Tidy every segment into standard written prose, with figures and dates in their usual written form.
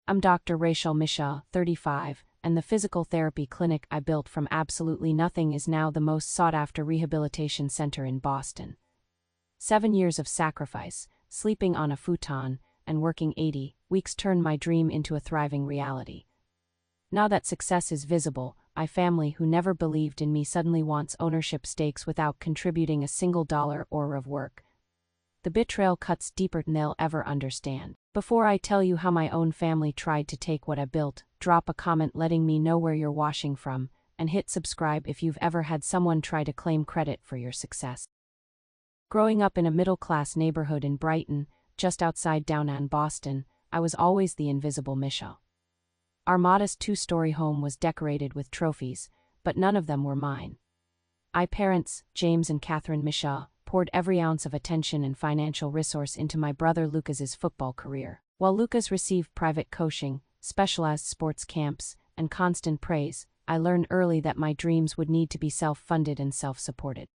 I'm Dr. Rachel Michaud, 35, and the physical therapy clinic I built from absolutely nothing is now the most sought-after rehabilitation center in Boston. 7 years of sacrifice, sleeping on a futon, and working 80 weeks turned my dream into a thriving reality. Now that success is visible, my family who never believed in me suddenly wants ownership stakes without contributing a single dollar or of work. The betrayal cuts deeper than they'll ever understand. Before I tell you how my own family tried to take what I built, drop a comment letting me know where you're watching from, and hit subscribe if you've ever had someone try to claim credit for your success. Growing up in a middle-class neighborhood in Brighton, just outside downtown Boston, I was always the invisible Michaud. Our modest 2-story home was decorated with trophies, but none of them were mine. My parents, James and Catherine Michaud, poured every ounce of attention and financial resource into my brother Lucas's football career. While Lucas received private coaching, specialized sports camps, and constant praise, I learned early that my dreams would need to be self-funded and self-supported.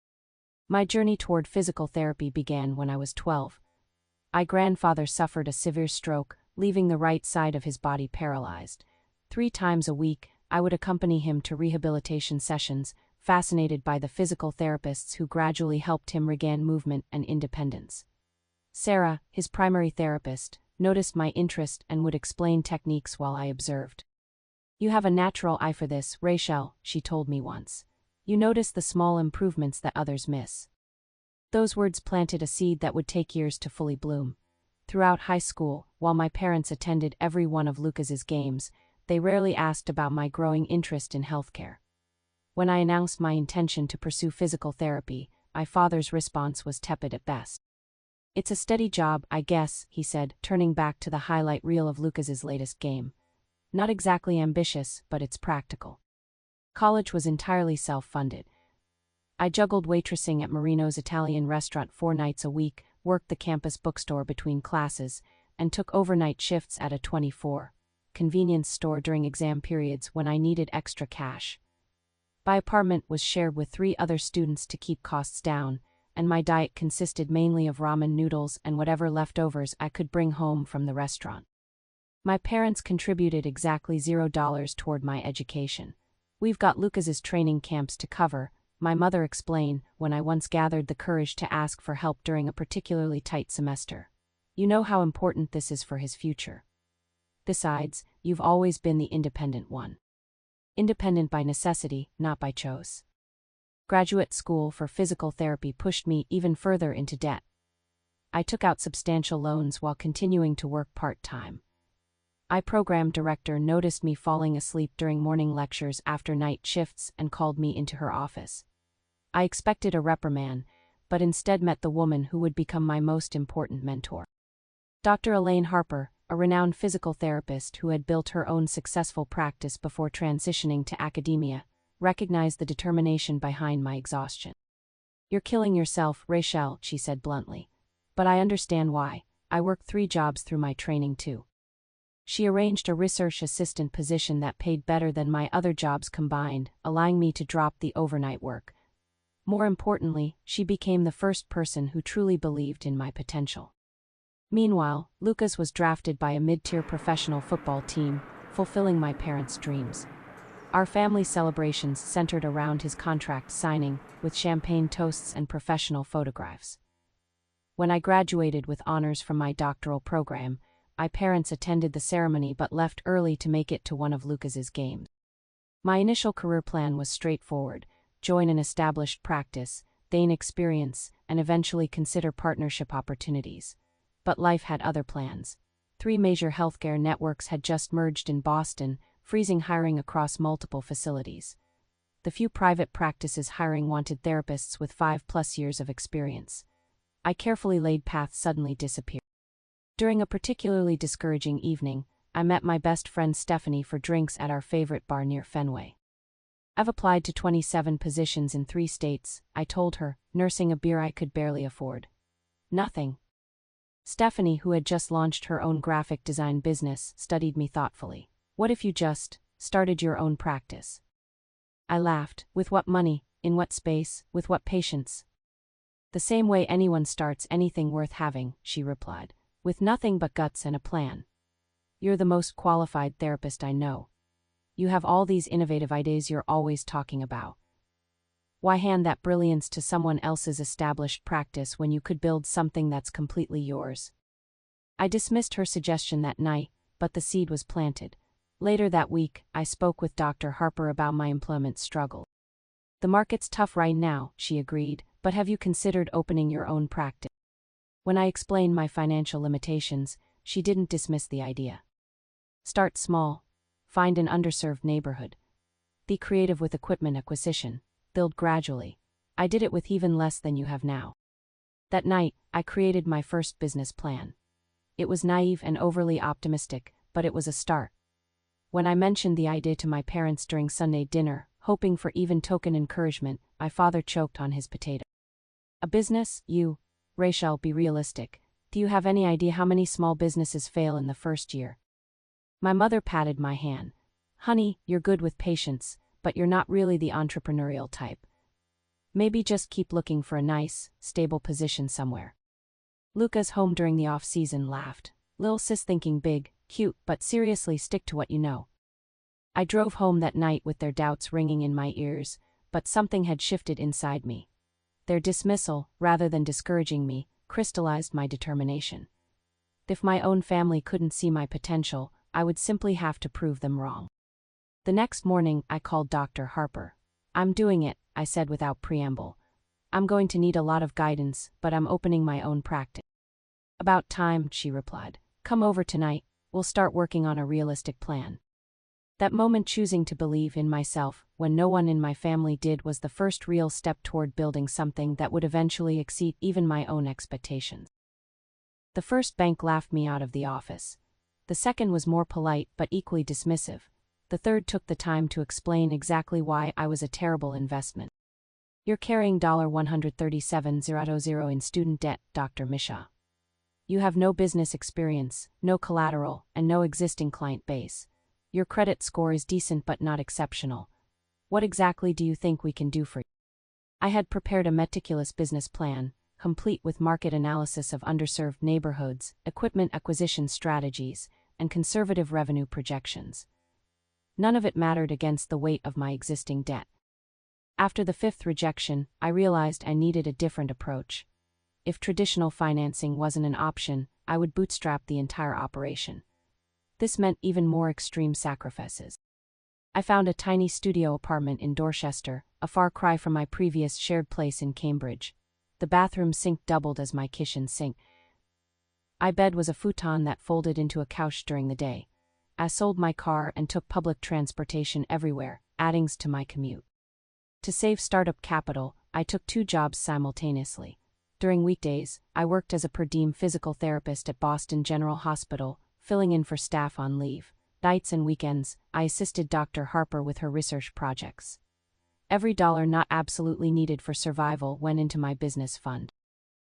My journey toward physical therapy began when I was 12. My grandfather suffered a severe stroke, leaving the right side of his body paralyzed. 3 times a week, I would accompany him to rehabilitation sessions, fascinated by the physical therapists who gradually helped him regain movement and independence. Sarah, his primary therapist, noticed my interest and would explain techniques while I observed. "You have a natural eye for this, Rachel," she told me once. "You notice the small improvements that others miss." Those words planted a seed that would take years to fully bloom. Throughout high school, while my parents attended every one of Lucas's games, they rarely asked about my growing interest in healthcare. When I announced my intention to pursue physical therapy, my father's response was tepid at best. "It's a steady job, I guess," he said, turning back to the highlight reel of Lucas's latest game. "Not exactly ambitious, but it's practical." College was entirely self-funded. I juggled waitressing at Marino's Italian restaurant 4 nights a week, worked the campus bookstore between classes, and took overnight shifts at a 24 convenience store during exam periods when I needed extra cash. My apartment was shared with 3 other students to keep costs down, and my diet consisted mainly of ramen noodles and whatever leftovers I could bring home from the restaurant. My parents contributed exactly $0 toward my education. "We've got Lucas's training camps to cover," my mother explained when I once gathered the courage to ask for help during a particularly tight semester. "You know how important this is for his future. Besides, you've always been the independent one." Independent by necessity, not by choice. Graduate school for physical therapy pushed me even further into debt. I took out substantial loans while continuing to work part-time. My program director noticed me falling asleep during morning lectures after night shifts and called me into her office. I expected a reprimand, but instead met the woman who would become my most important mentor. Dr. Elaine Harper, a renowned physical therapist who had built her own successful practice before transitioning to academia, recognized the determination behind my exhaustion. "You're killing yourself, Rachel," she said bluntly. "But I understand why. I worked 3 jobs through my training too." She arranged a research assistant position that paid better than my other jobs combined, allowing me to drop the overnight work. More importantly, she became the first person who truly believed in my potential. Meanwhile, Lucas was drafted by a mid-tier professional football team, fulfilling my parents' dreams. Our family celebrations centered around his contract signing, with champagne toasts and professional photographs. When I graduated with honors from my doctoral program, my parents attended the ceremony but left early to make it to one of Lucas's games. My initial career plan was straightforward: join an established practice, gain experience, and eventually consider partnership opportunities. But life had other plans. 3 major healthcare networks had just merged in Boston, freezing hiring across multiple facilities. The few private practices hiring wanted therapists with 5+ years of experience. My carefully laid path suddenly disappeared. During a particularly discouraging evening, I met my best friend Stephanie for drinks at our favorite bar near Fenway. "I've applied to 27 positions in 3 states, I told her, nursing a beer I could barely afford. "Nothing." Stephanie, who had just launched her own graphic design business, studied me thoughtfully. "What if you just started your own practice?" I laughed. "With what money? In what space? With what patience?" "The same way anyone starts anything worth having," she replied. "With nothing but guts and a plan." You're the most qualified therapist I know. You have all these innovative ideas you're always talking about. Why hand that brilliance to someone else's established practice when you could build something that's completely yours? I dismissed her suggestion that night, but the seed was planted. Later that week, I spoke with Dr. Harper about my employment struggle. The market's tough right now, she agreed, but have you considered opening your own practice? When I explained my financial limitations, she didn't dismiss the idea. Start small. Find an underserved neighborhood. Be creative with equipment acquisition. Build gradually. I did it with even less than you have now. That night, I created my first business plan. It was naive and overly optimistic, but it was a start. When I mentioned the idea to my parents during Sunday dinner, hoping for even token encouragement, my father choked on his potato. A business? Rachel, be realistic. Do you have any idea how many small businesses fail in the first year? My mother patted my hand. Honey, you're good with patience, but you're not really the entrepreneurial type. Maybe just keep looking for a nice, stable position somewhere. Luca's home during the off-season laughed. Lil sis thinking big, cute, but seriously stick to what you know. I drove home that night with their doubts ringing in my ears, but something had shifted inside me. Their dismissal, rather than discouraging me, crystallized my determination. If my own family couldn't see my potential, I would simply have to prove them wrong. The next morning, I called Dr. Harper. I'm doing it, I said without preamble. I'm going to need a lot of guidance, but I'm opening my own practice. About time, she replied. Come over tonight, we'll start working on a realistic plan. That moment choosing to believe in myself, when no one in my family did, was the first real step toward building something that would eventually exceed even my own expectations. The first bank laughed me out of the office. The second was more polite but equally dismissive. The third took the time to explain exactly why I was a terrible investment. You're carrying $137,000 in student debt, Dr. Misha. You have no business experience, no collateral, and no existing client base. Your credit score is decent but not exceptional. What exactly do you think we can do for you? I had prepared a meticulous business plan, complete with market analysis of underserved neighborhoods, equipment acquisition strategies, and conservative revenue projections. None of it mattered against the weight of my existing debt. After the fifth rejection, I realized I needed a different approach. If traditional financing wasn't an option, I would bootstrap the entire operation. This meant even more extreme sacrifices. I found a tiny studio apartment in Dorchester, a far cry from my previous shared place in Cambridge. The bathroom sink doubled as my kitchen sink. My bed was a futon that folded into a couch during the day. I sold my car and took public transportation everywhere, adding to my commute. To save startup capital, I took 2 jobs simultaneously. During weekdays, I worked as a per diem physical therapist at Boston General Hospital, filling in for staff on leave. Nights and weekends, I assisted Dr. Harper with her research projects. Every dollar not absolutely needed for survival went into my business fund.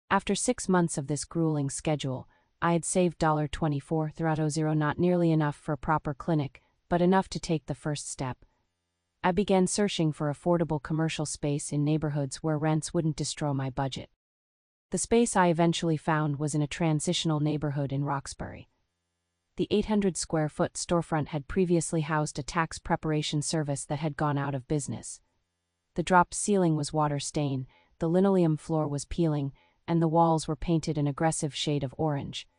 After 6 months of this grueling schedule, I had saved $24,000, not nearly enough for a proper clinic, but enough to take the first step. I began searching for affordable commercial space in neighborhoods where rents wouldn't destroy my budget. The space I eventually found was in a transitional neighborhood in Roxbury. The 800-square-foot storefront had previously housed a tax preparation service that had gone out of business. The dropped ceiling was water-stained, the linoleum floor was peeling, and the walls were painted an aggressive shade of orange.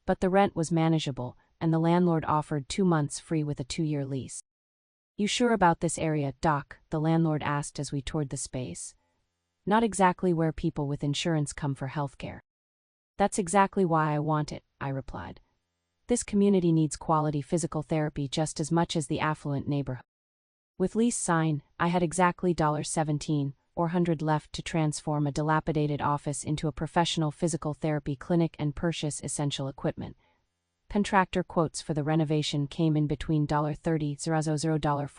But the rent was manageable, and the landlord offered 2 months free with a 2-year lease. You sure about this area, Doc? The landlord asked as we toured the space. Not exactly where people with insurance come for healthcare. That's exactly why I want it, I replied. This community needs quality physical therapy just as much as the affluent neighborhood. With lease signed, I had exactly $17,400 left to transform a dilapidated office into a professional physical therapy clinic and purchase essential equipment. Contractor quotes for the renovation came in between $30,000 to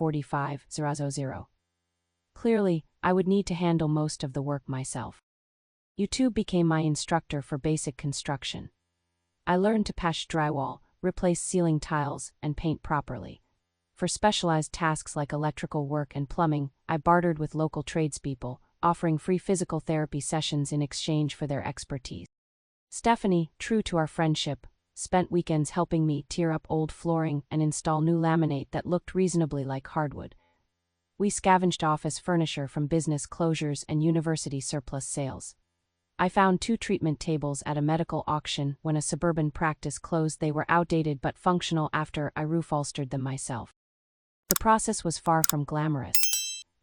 $45,000. Clearly, I would need to handle most of the work myself. YouTube became my instructor for basic construction. I learned to patch drywall, replace ceiling tiles, and paint properly. For specialized tasks like electrical work and plumbing, I bartered with local tradespeople, offering free physical therapy sessions in exchange for their expertise. Stephanie, true to our friendship, spent weekends helping me tear up old flooring and install new laminate that looked reasonably like hardwood. We scavenged office furniture from business closures and university surplus sales. I found 2 treatment tables at a medical auction when a suburban practice closed. They were outdated but functional after I reupholstered them myself. The process was far from glamorous.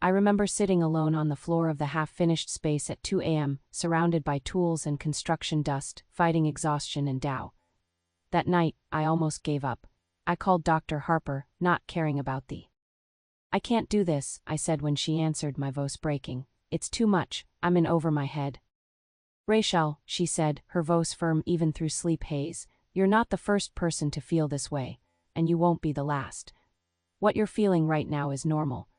I remember sitting alone on the floor of the half-finished space at 2 a.m., surrounded by tools and construction dust, fighting exhaustion and doubt. That night, I almost gave up. I called Dr. Harper, not caring about the "I can't do this," I said when she answered, my voice breaking. "It's too much, I'm in over my head." "Rachel," she said, her voice firm even through sleep haze, "you're not the first person to feel this way, and you won't be the last. What you're feeling right now is normal.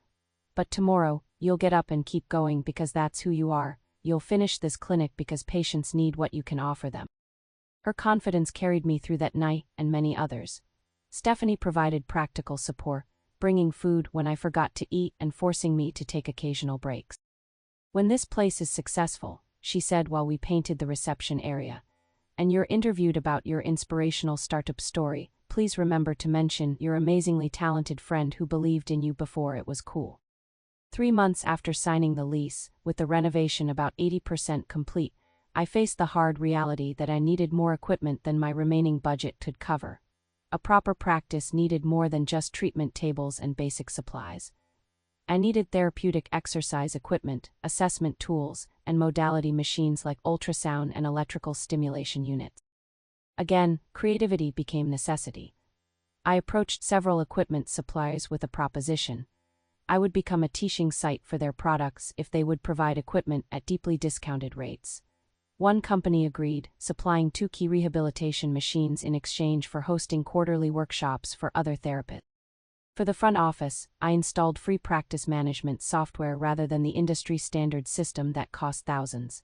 But tomorrow, you'll get up and keep going because that's who you are. You'll finish this clinic because patients need what you can offer them." Her confidence carried me through that night and many others. Stephanie provided practical support, bringing food when I forgot to eat and forcing me to take occasional breaks. "When this place is successful," she said while we painted the reception area, "and you're interviewed about your inspirational startup story, please remember to mention your amazingly talented friend who believed in you before it was cool." 3 months after signing the lease, with the renovation about 80% complete, I faced the hard reality that I needed more equipment than my remaining budget could cover. A proper practice needed more than just treatment tables and basic supplies. I needed therapeutic exercise equipment, assessment tools, and modality machines like ultrasound and electrical stimulation units. Again, creativity became necessity. I approached several equipment suppliers with a proposition. I would become a teaching site for their products if they would provide equipment at deeply discounted rates. One company agreed, supplying 2 key rehabilitation machines in exchange for hosting quarterly workshops for other therapists. For the front office, I installed free practice management software rather than the industry-standard system that cost thousands.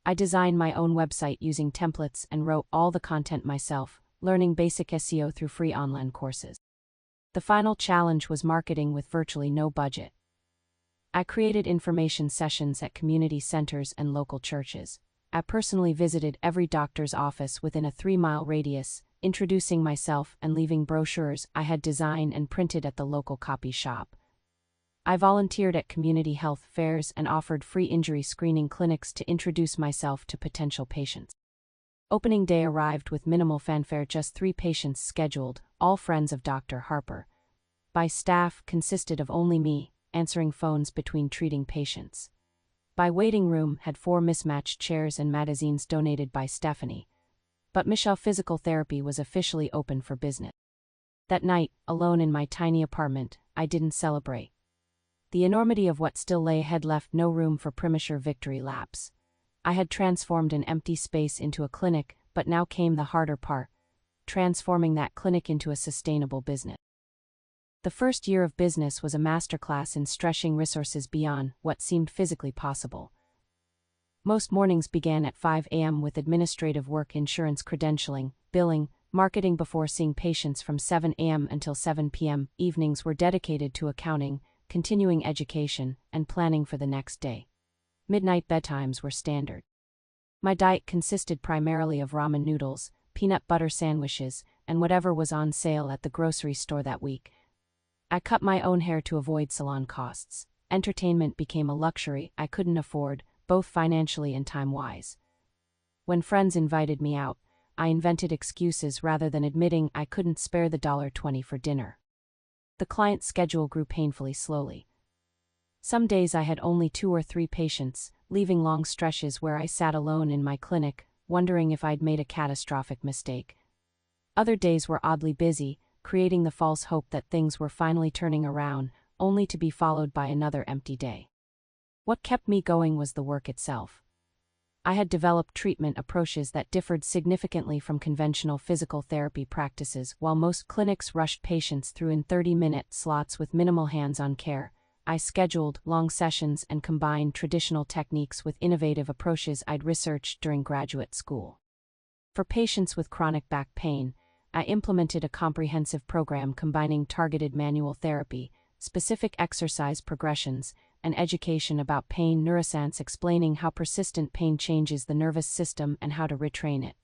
I designed my own website using templates and wrote all the content myself, learning basic SEO through free online courses. The final challenge was marketing with virtually no budget. I created information sessions at community centers and local churches. I personally visited every doctor's office within a 3-mile radius, introducing myself and leaving brochures I had designed and printed at the local copy shop. I volunteered at community health fairs and offered free injury screening clinics to introduce myself to potential patients. Opening day arrived with minimal fanfare, just 3 patients scheduled, all friends of Dr. Harper. My staff consisted of only me, answering phones between treating patients. My waiting room had 4 mismatched chairs and magazines donated by Stephanie. But Michelle Physical Therapy was officially open for business. That night, alone in my tiny apartment, I didn't celebrate. The enormity of what still lay ahead left no room for premature victory laps. I had transformed an empty space into a clinic, but now came the harder part: transforming that clinic into a sustainable business. The first year of business was a masterclass in stretching resources beyond what seemed physically possible. Most mornings began at 5 a.m. with administrative work, insurance credentialing, billing, marketing before seeing patients from 7 a.m. until 7 p.m. Evenings were dedicated to accounting, continuing education, and planning for the next day. Midnight bedtimes were standard. My diet consisted primarily of ramen noodles, peanut butter sandwiches, and whatever was on sale at the grocery store that week. I cut my own hair to avoid salon costs. Entertainment became a luxury I couldn't afford, both financially and time-wise. When friends invited me out, I invented excuses rather than admitting I couldn't spare the $1.20 for dinner. The client schedule grew painfully slowly. Some days I had only 2 or 3 patients, leaving long stretches where I sat alone in my clinic, wondering if I'd made a catastrophic mistake. Other days were oddly busy, creating the false hope that things were finally turning around, only to be followed by another empty day. What kept me going was the work itself. I had developed treatment approaches that differed significantly from conventional physical therapy practices. While most clinics rushed patients through in 30-minute slots with minimal hands-on care, I scheduled long sessions and combined traditional techniques with innovative approaches I'd researched during graduate school. For patients with chronic back pain, I implemented a comprehensive program combining targeted manual therapy, specific exercise progressions, and education about pain neuroscience, explaining how persistent pain changes the nervous system and how to retrain it.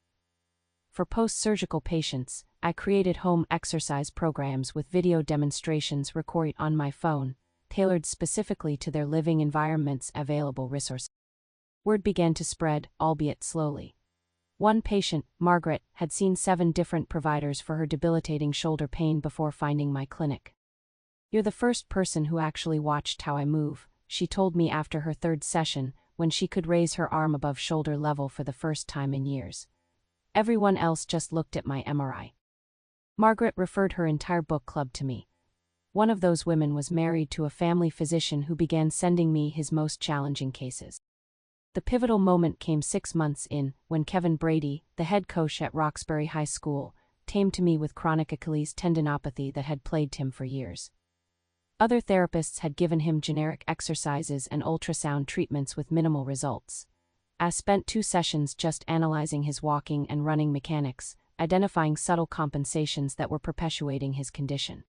For post-surgical patients, I created home exercise programs with video demonstrations recorded on my phone, tailored specifically to their living environments. Available resources. Word began to spread, albeit slowly. One patient, Margaret, had seen 7 different providers for her debilitating shoulder pain before finding my clinic. "You're the first person who actually watched how I move," she told me after her 3rd session, when she could raise her arm above shoulder level for the first time in years. "Everyone else just looked at my MRI." Margaret referred her entire book club to me. One of those women was married to a family physician who began sending me his most challenging cases. The pivotal moment came 6 months in, when Kevin Brady, the head coach at Roxbury High School, came to me with chronic Achilles tendinopathy that had plagued him for years. Other therapists had given him generic exercises and ultrasound treatments with minimal results. I spent 2 sessions just analyzing his walking and running mechanics, identifying subtle compensations that were perpetuating his condition.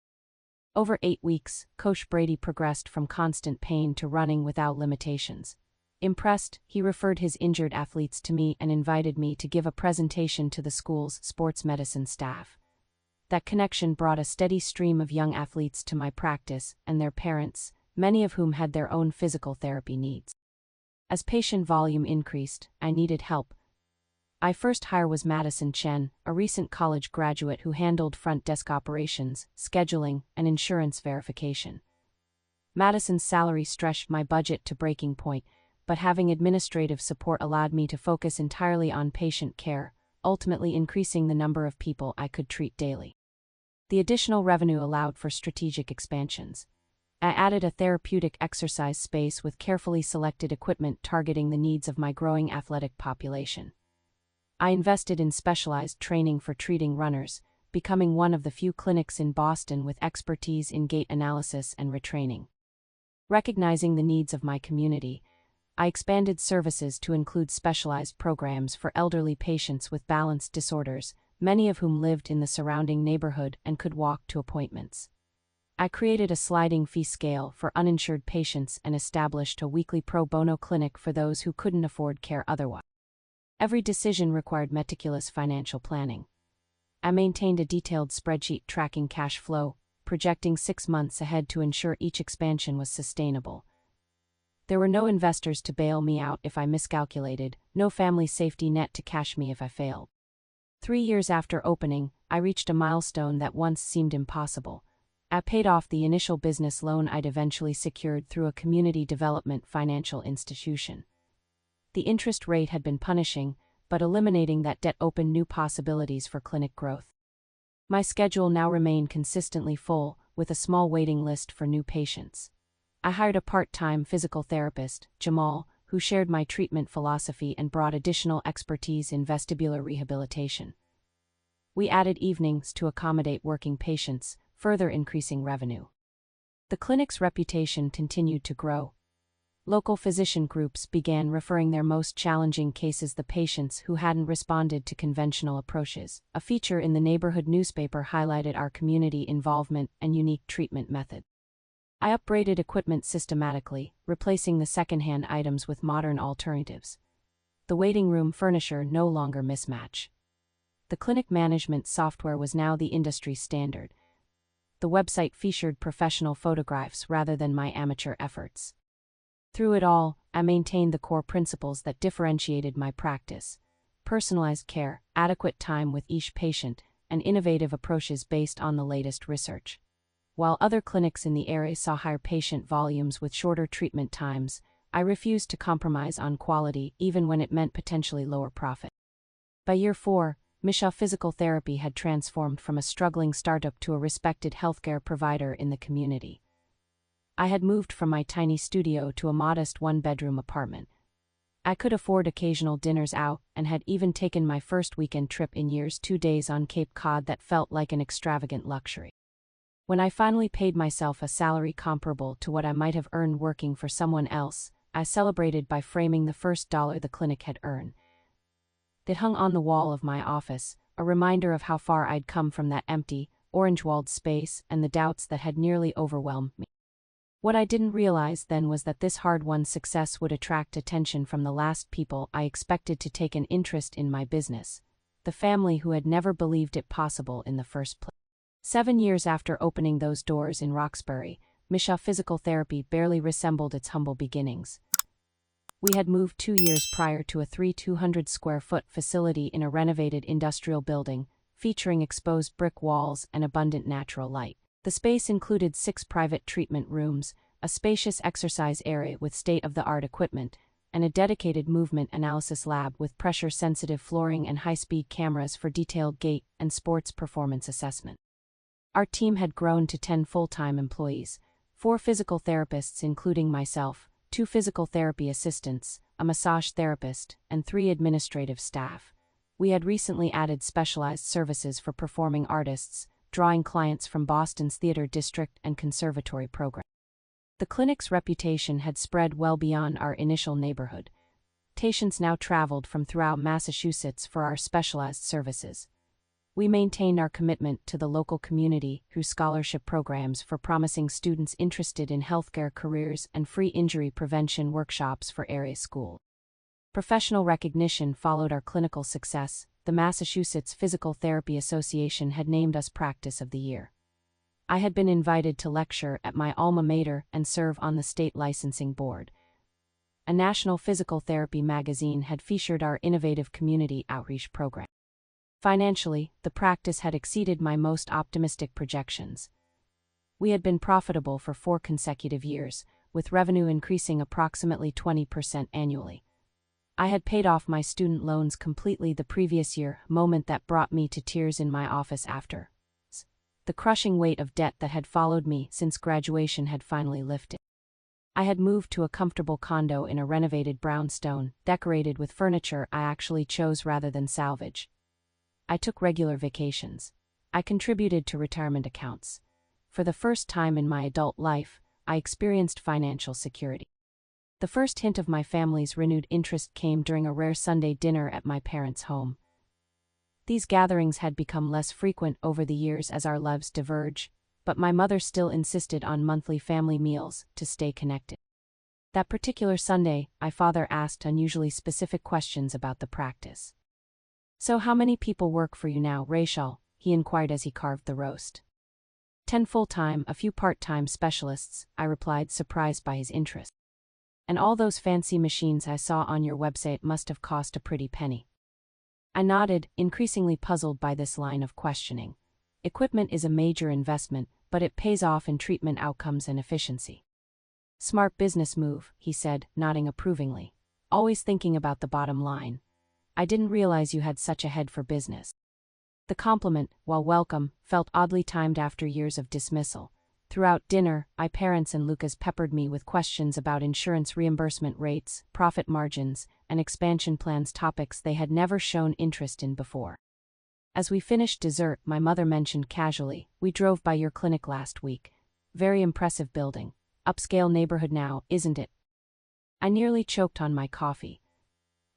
Over 8 weeks, Coach Brady progressed from constant pain to running without limitations. Impressed, he referred his injured athletes to me and invited me to give a presentation to the school's sports medicine staff. That connection brought a steady stream of young athletes to my practice and their parents, many of whom had their own physical therapy needs. As patient volume increased, I needed help. My first hire was Madison Chen, a recent college graduate who handled front desk operations, scheduling, and insurance verification. Madison's salary stretched my budget to breaking point, but having administrative support allowed me to focus entirely on patient care, ultimately increasing the number of people I could treat daily. The additional revenue allowed for strategic expansions. I added a therapeutic exercise space with carefully selected equipment targeting the needs of my growing athletic population. I invested in specialized training for treating runners, becoming one of the few clinics in Boston with expertise in gait analysis and retraining. Recognizing the needs of my community, I expanded services to include specialized programs for elderly patients with balance disorders, many of whom lived in the surrounding neighborhood and could walk to appointments. I created a sliding fee scale for uninsured patients and established a weekly pro bono clinic for those who couldn't afford care otherwise. Every decision required meticulous financial planning. I maintained a detailed spreadsheet tracking cash flow, projecting 6 months ahead to ensure each expansion was sustainable. There were no investors to bail me out if I miscalculated, no family safety net to cash me if I failed. 3 years after opening, I reached a milestone that once seemed impossible. I paid off the initial business loan I'd eventually secured through a community development financial institution. The interest rate had been punishing, but eliminating that debt opened new possibilities for clinic growth. My schedule now remained consistently full, with a small waiting list for new patients. I hired a part-time physical therapist, Jamal, who shared my treatment philosophy and brought additional expertise in vestibular rehabilitation. We added evenings to accommodate working patients, further increasing revenue. The clinic's reputation continued to grow. Local physician groups began referring their most challenging cases to patients who hadn't responded to conventional approaches. A feature in the neighborhood newspaper highlighted our community involvement and unique treatment method. I upgraded equipment systematically, replacing the second-hand items with modern alternatives. The waiting room furniture no longer mismatched. The clinic management software was now the industry standard. The website featured professional photographs rather than my amateur efforts. Through it all, I maintained the core principles that differentiated my practice: personalized care, adequate time with each patient, and innovative approaches based on the latest research. While other clinics in the area saw higher patient volumes with shorter treatment times, I refused to compromise on quality even when it meant potentially lower profit. By year 4, Misha Physical Therapy had transformed from a struggling startup to a respected healthcare provider in the community. I had moved from my tiny studio to a modest 1-bedroom apartment. I could afford occasional dinners out and had even taken my first weekend trip in years 2 days on Cape Cod that felt like an extravagant luxury. When I finally paid myself a salary comparable to what I might have earned working for someone else, I celebrated by framing the first dollar the clinic had earned. It hung on the wall of my office, a reminder of how far I'd come from that empty, orange-walled space and the doubts that had nearly overwhelmed me. What I didn't realize then was that this hard-won success would attract attention from the last people I expected to take an interest in my business: the family who had never believed it possible in the first place. 7 years after opening those doors in Roxbury, Misha Physical Therapy barely resembled its humble beginnings. We had moved 2 years prior to a 200-square-foot facility in a renovated industrial building, featuring exposed brick walls and abundant natural light. The space included 6 private treatment rooms, a spacious exercise area with state-of-the-art equipment, and a dedicated movement analysis lab with pressure-sensitive flooring and high-speed cameras for detailed gait and sports performance assessment. Our team had grown to 10 full-time employees, 4 physical therapists including myself, 2 physical therapy assistants, a massage therapist, and 3 administrative staff. We had recently added specialized services for performing artists, drawing clients from Boston's theater district and conservatory program. The clinic's reputation had spread well beyond our initial neighborhood. Patients now traveled from throughout Massachusetts for our specialized services. We maintained our commitment to the local community through scholarship programs for promising students interested in healthcare careers and free injury prevention workshops for area schools. Professional recognition followed our clinical success. The Massachusetts Physical Therapy Association had named us Practice of the Year. I had been invited to lecture at my alma mater and serve on the state licensing board. A national physical therapy magazine had featured our innovative community outreach program. Financially, the practice had exceeded my most optimistic projections. We had been profitable for 4 consecutive years, with revenue increasing approximately 20% annually. I had paid off my student loans completely the previous year, a moment that brought me to tears in my office after. The crushing weight of debt that had followed me since graduation had finally lifted. I had moved to a comfortable condo in a renovated brownstone, decorated with furniture I actually chose rather than salvage. I took regular vacations. I contributed to retirement accounts. For the first time in my adult life, I experienced financial security. The first hint of my family's renewed interest came during a rare Sunday dinner at my parents' home. These gatherings had become less frequent over the years as our lives diverged, but my mother still insisted on monthly family meals to stay connected. That particular Sunday, my father asked unusually specific questions about the practice. "So how many people work for you now, Rachel?" he inquired as he carved the roast. 10 full-time, a few part-time specialists," I replied, surprised by his interest. "And all those fancy machines I saw on your website must have cost a pretty penny." I nodded, increasingly puzzled by this line of questioning. Equipment is a major investment, but it pays off in treatment outcomes and efficiency. "Smart business move," he said, nodding approvingly. "Always thinking about the bottom line. I didn't realize you had such a head for business." The compliment, while welcome, felt oddly timed after years of dismissal. Throughout dinner, my parents and Lucas peppered me with questions about insurance reimbursement rates, profit margins, and expansion plans, topics they had never shown interest in before. As we finished dessert, my mother mentioned casually, "We drove by your clinic last week. Very impressive building. Upscale neighborhood now, isn't it?" I nearly choked on my coffee.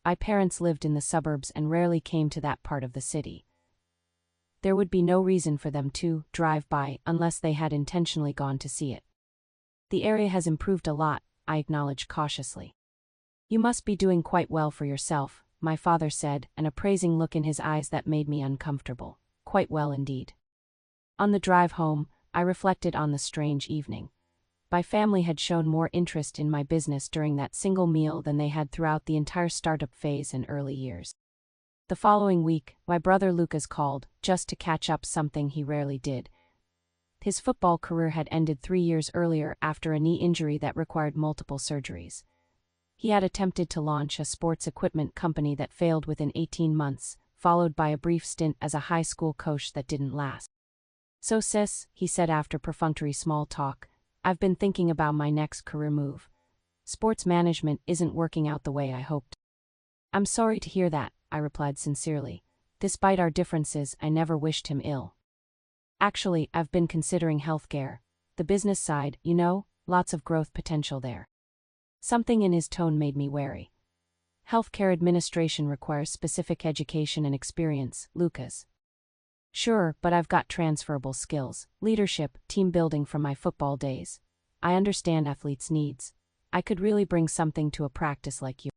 My parents lived in the suburbs and rarely came to that part of the city. There would be no reason for them to drive by unless they had intentionally gone to see it. "The area has improved a lot," I acknowledged cautiously. "You must be doing quite well for yourself," my father said, an appraising look in his eyes that made me uncomfortable. "Quite well indeed." On the drive home, I reflected on the strange evening. My family had shown more interest in my business during that single meal than they had throughout the entire startup phase and early years. The following week, my brother Lucas called, just to catch up, something he rarely did. His football career had ended 3 years earlier after a knee injury that required multiple surgeries. He had attempted to launch a sports equipment company that failed within 18 months, followed by a brief stint as a high school coach that didn't last. "So sis," he said after perfunctory small talk, "I've been thinking about my next career move. Sports management isn't working out the way I hoped." "I'm sorry to hear that," I replied sincerely. Despite our differences, I never wished him ill. "Actually, I've been considering healthcare. The business side, you know, lots of growth potential there." Something in his tone made me wary. "Healthcare administration requires specific education and experience, Lucas." "Sure, but I've got transferable skills, leadership, team building from my football days. I understand athletes' needs. I could really bring something to a practice like you."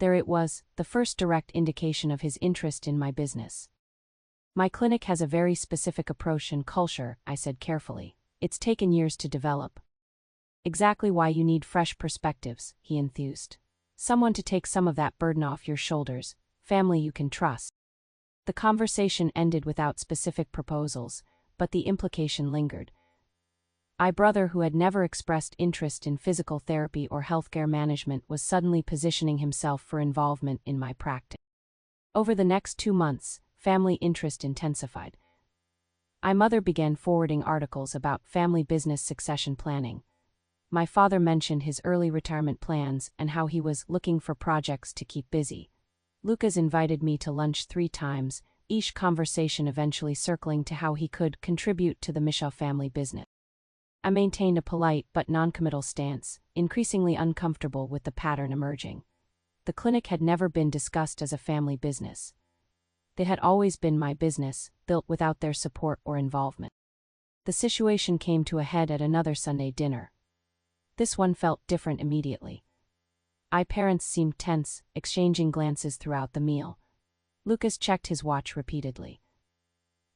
There it was, the first direct indication of his interest in my business. My clinic has a very specific approach and culture, I said carefully. It's taken years to develop. Exactly why you need fresh perspectives, he enthused. Someone to take some of that burden off your shoulders, family you can trust. The conversation ended without specific proposals, but the implication lingered. My brother, who had never expressed interest in physical therapy or healthcare management, was suddenly positioning himself for involvement in my practice. Over the next 2 months, family interest intensified. My mother began forwarding articles about family business succession planning. My father mentioned his early retirement plans and how he was looking for projects to keep busy. Lucas invited me to lunch 3 times, each conversation eventually circling to how he could contribute to the Michel family business. I maintained a polite but noncommittal stance, increasingly uncomfortable with the pattern emerging. The clinic had never been discussed as a family business. It had always been my business, built without their support or involvement. The situation came to a head at another Sunday dinner. This one felt different immediately. My parents seemed tense, exchanging glances throughout the meal. Lucas checked his watch repeatedly.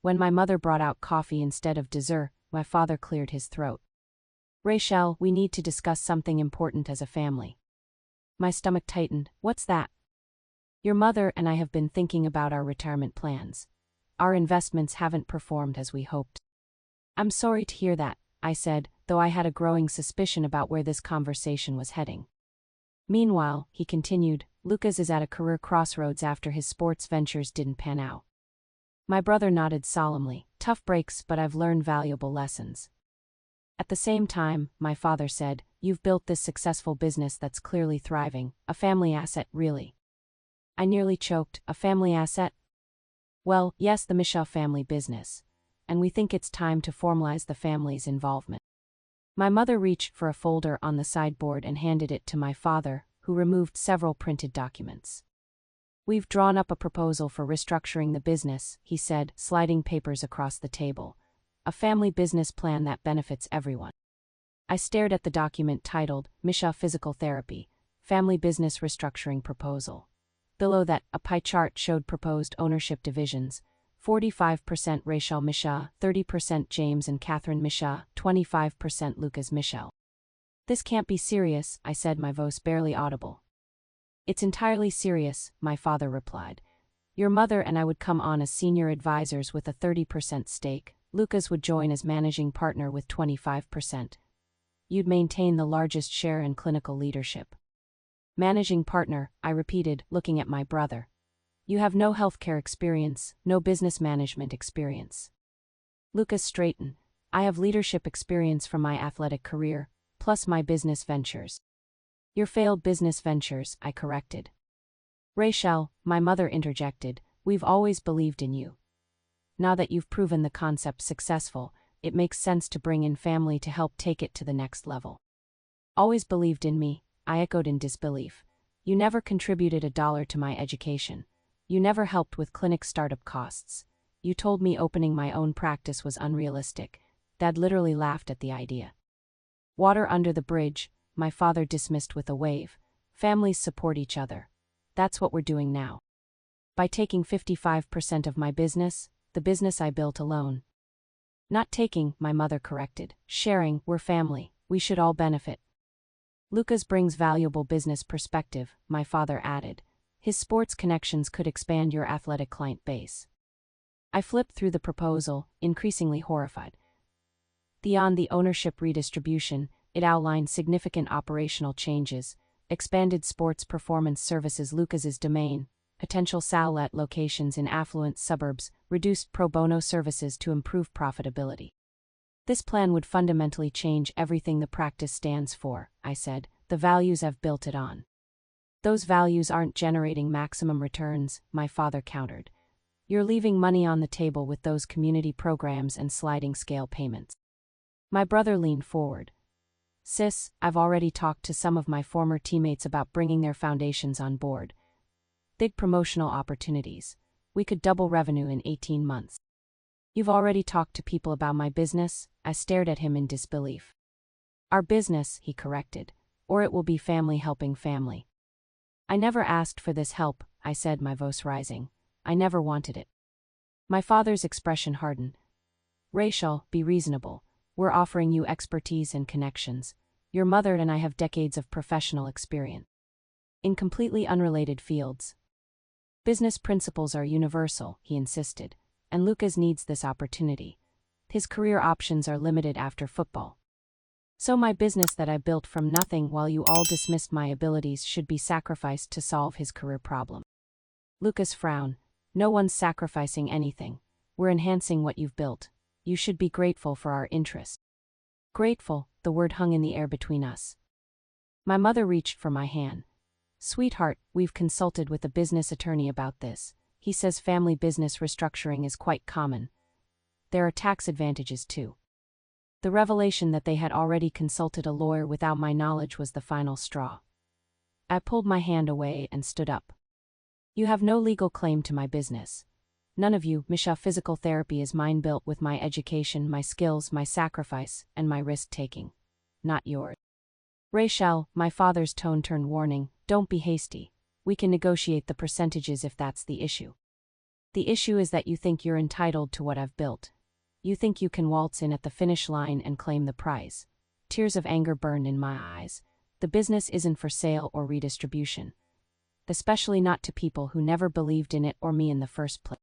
When my mother brought out coffee instead of dessert, my father cleared his throat. Rachel, we need to discuss something important as a family. My stomach tightened. What's that? Your mother and I have been thinking about our retirement plans. Our investments haven't performed as we hoped. I'm sorry to hear that, I said, though I had a growing suspicion about where this conversation was heading. Meanwhile, he continued, Lucas is at a career crossroads after his sports ventures didn't pan out. My brother nodded solemnly. Tough breaks, but I've learned valuable lessons. At the same time, my father said, you've built this successful business that's clearly thriving, a family asset, really. I nearly choked. A family asset? Well, yes, the Michel family business. And we think it's time to formalize the family's involvement. My mother reached for a folder on the sideboard and handed it to my father, who removed several printed documents. We've drawn up a proposal for restructuring the business, he said, sliding papers across the table. A family business plan that benefits everyone. I stared at the document titled, Michel Physical Therapy, Family Business Restructuring Proposal. Below that, a pie chart showed proposed ownership divisions, 45% Rachel Michel, 30% James and Catherine Michel, 25% Lucas Michel. This can't be serious, I said, my voice barely audible. It's entirely serious, my father replied. Your mother and I would come on as senior advisors with a 30% stake. Lucas would join as managing partner with 25%. You'd maintain the largest share in clinical leadership. Managing partner, I repeated, looking at my brother. You have no healthcare experience, no business management experience. Lucas straightened. I have leadership experience from my athletic career, plus my business ventures. Your failed business ventures, I corrected. Rachel, my mother interjected, we've always believed in you. Now that you've proven the concept successful, it makes sense to bring in family to help take it to the next level. Always believed in me, I echoed in disbelief. You never contributed $1 to my education. You never helped with clinic startup costs. You told me opening my own practice was unrealistic. Dad literally laughed at the idea. Water under the bridge, my father dismissed with a wave. Families support each other. That's what we're doing now. By taking 55% of my business, the business I built alone. Not taking, my mother corrected. Sharing, we're family, we should all benefit. Lucas brings valuable business perspective, my father added. His sports connections could expand your athletic client base. I flipped through the proposal, increasingly horrified. Beyond the ownership redistribution, it outlined significant operational changes, expanded sports performance services Lucas's domain, potential satellite locations in affluent suburbs, reduced pro bono services to improve profitability. This plan would fundamentally change everything the practice stands for, I said, the values I've built it on. Those values aren't generating maximum returns, my father countered. You're leaving money on the table with those community programs and sliding scale payments. My brother leaned forward. Sis, I've already talked to some of my former teammates about bringing their foundations on board. Big promotional opportunities. We could double revenue in 18 months. You've already talked to people about my business? I stared at him in disbelief. Our business, he corrected. Or it will be family helping family. I never asked for this help, I said, my voice rising. I never wanted it. My father's expression hardened. Rachel, be reasonable. We're offering you expertise and connections. Your mother and I have decades of professional experience in completely unrelated fields. Business principles are universal, he insisted, and Lucas needs this opportunity. His career options are limited after football. So my business that I built from nothing while you all dismissed my abilities should be sacrificed to solve his career problem. Lucas frowned. No one's sacrificing anything. We're enhancing what you've built. You should be grateful for our interest. Grateful, the word hung in the air between us. My mother reached for my hand. Sweetheart, we've consulted with a business attorney about this. He says family business restructuring is quite common. There are tax advantages too. The revelation that they had already consulted a lawyer without my knowledge was the final straw. I pulled my hand away and stood up. You have no legal claim to my business. None of you. Misha, physical therapy is mine, built with my education, my skills, my sacrifice, and my risk-taking. Not yours. Rachel, my father's tone turned warning, don't be hasty. We can negotiate the percentages if that's the issue. The issue is that you think you're entitled to what I've built. You think you can waltz in at the finish line and claim the prize. Tears of anger burned in my eyes. The business isn't for sale or redistribution. Especially not to people who never believed in it or me in the first place.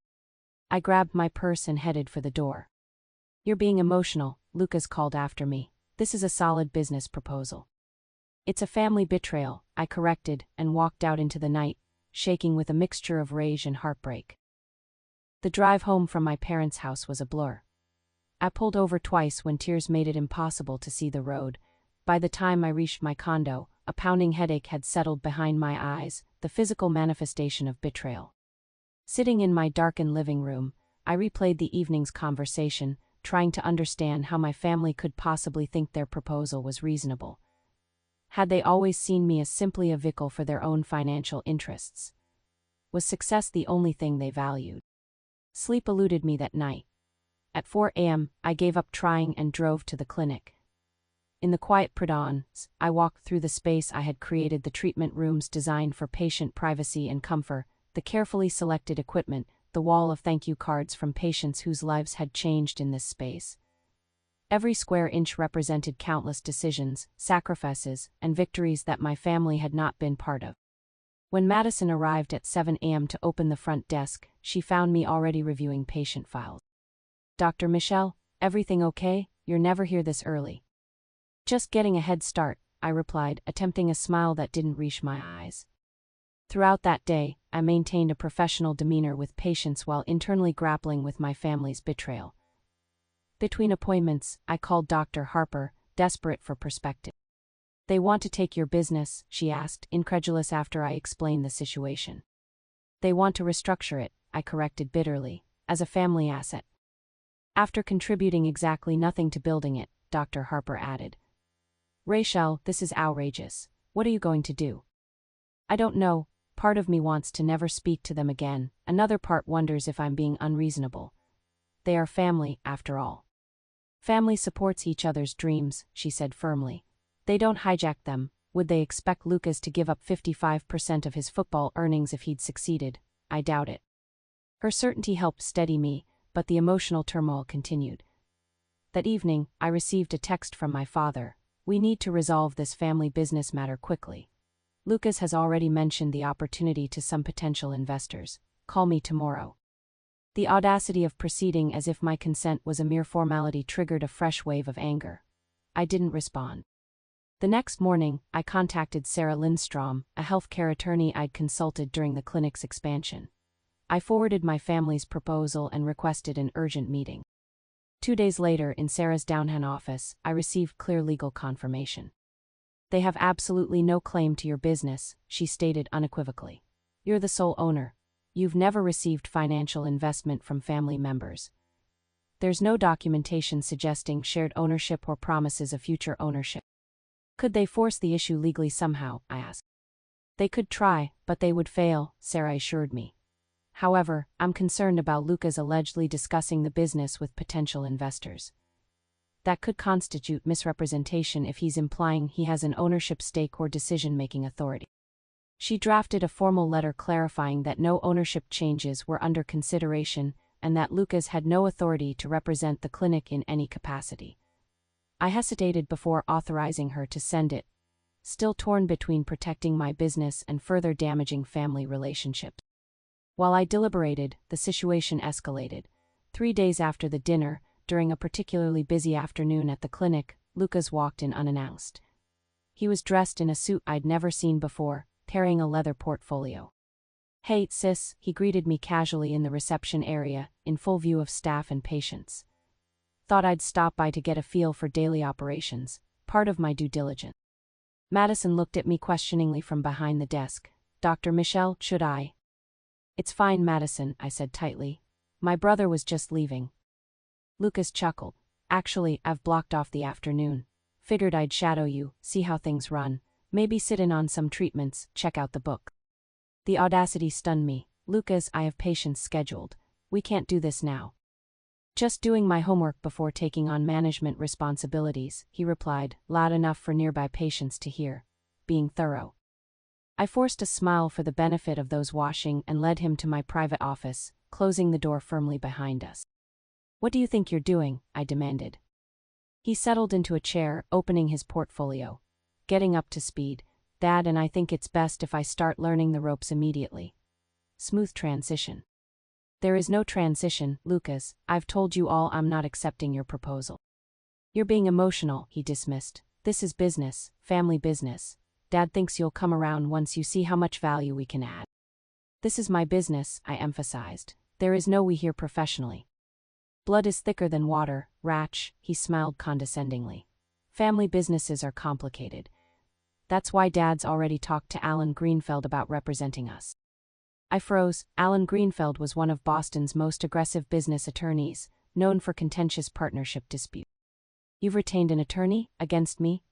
I grabbed my purse and headed for the door. You're being emotional, Lucas called after me. This is a solid business proposal. It's a family betrayal, I corrected, and walked out into the night, shaking with a mixture of rage and heartbreak. The drive home from my parents' house was a blur. I pulled over twice when tears made it impossible to see the road. By the time I reached my condo, a pounding headache had settled behind my eyes, the physical manifestation of betrayal. Sitting in my darkened living room, I replayed the evening's conversation, trying to understand how my family could possibly think their proposal was reasonable. Had they always seen me as simply a vehicle for their own financial interests? Was success the only thing they valued? Sleep eluded me that night. At 4 a.m., I gave up trying and drove to the clinic. In the quiet pre-dawns, I walked through the space I had created, the treatment rooms designed for patient privacy and comfort, the carefully selected equipment, the wall of thank you cards from patients whose lives had changed in this space. Every square inch represented countless decisions, sacrifices, and victories that my family had not been part of. When Madison arrived at 7 a.m. to open the front desk, she found me already reviewing patient files. Dr. Michelle, everything okay? You're never here this early. Just getting a head start, I replied, attempting a smile that didn't reach my eyes. Throughout that day, I maintained a professional demeanor with patients while internally grappling with my family's betrayal. Between appointments, I called Dr. Harper, desperate for perspective. They want to take your business, she asked, incredulous after I explained the situation. They want to restructure it, I corrected bitterly, as a family asset. After contributing exactly nothing to building it, Dr. Harper added. Rachel, this is outrageous. What are you going to do? I don't know. Part of me wants to never speak to them again, another part wonders if I'm being unreasonable. They are family, after all. Family supports each other's dreams, she said firmly. They don't hijack them. Would they expect Lucas to give up 55% of his football earnings if he'd succeeded? I doubt it. Her certainty helped steady me, but the emotional turmoil continued. That evening, I received a text from my father. We need to resolve this family business matter quickly. Lucas has already mentioned the opportunity to some potential investors. Call me tomorrow. The audacity of proceeding as if my consent was a mere formality triggered a fresh wave of anger. I didn't respond. The next morning, I contacted Sarah Lindstrom, a healthcare attorney I'd consulted during the clinic's expansion. I forwarded my family's proposal and requested an urgent meeting. 2 days later, in Sarah's downtown office, I received clear legal confirmation. They have absolutely no claim to your business, she stated unequivocally. You're the sole owner. You've never received financial investment from family members. There's no documentation suggesting shared ownership or promises of future ownership. Could they force the issue legally somehow? I asked. They could try, but they would fail, Sarah assured me. However, I'm concerned about Lucas allegedly discussing the business with potential investors. That could constitute misrepresentation if he's implying he has an ownership stake or decision-making authority. She drafted a formal letter clarifying that no ownership changes were under consideration and that Lucas had no authority to represent the clinic in any capacity. I hesitated before authorizing her to send it, still torn between protecting my business and further damaging family relationships. While I deliberated, the situation escalated. 3 days after the dinner, during a particularly busy afternoon at the clinic, Lucas walked in unannounced. He was dressed in a suit I'd never seen before, carrying a leather portfolio. "Hey, sis," he greeted me casually in the reception area, in full view of staff and patients. "Thought I'd stop by to get a feel for daily operations, part of my due diligence." Madison looked at me questioningly from behind the desk. "Dr. Michelle, should I?" "It's fine, Madison," I said tightly. "My brother was just leaving." Lucas chuckled. "Actually, I've blocked off the afternoon. Figured I'd shadow you, see how things run, maybe sit in on some treatments, check out the book." The audacity stunned me. "Lucas, I have patients scheduled. We can't do this now." "Just doing my homework before taking on management responsibilities," he replied, loud enough for nearby patients to hear. "Being thorough." I forced a smile for the benefit of those watching and led him to my private office, closing the door firmly behind us. "What do you think you're doing?" I demanded. He settled into a chair, opening his portfolio. "Getting up to speed, Dad, and I think it's best if I start learning the ropes immediately." Smooth transition. "There is no transition, Lucas. I've told you all I'm not accepting your proposal." "You're being emotional," he dismissed. "This is business, family business. Dad thinks you'll come around once you see how much value we can add." "This is my business," I emphasized. "There is no we here professionally." "Blood is thicker than water, Ratch," he smiled condescendingly. "Family businesses are complicated. That's why Dad's already talked to Alan Greenfeld about representing us." I froze. Alan Greenfeld was one of Boston's most aggressive business attorneys, known for contentious partnership disputes. "You've retained an attorney? Against me?"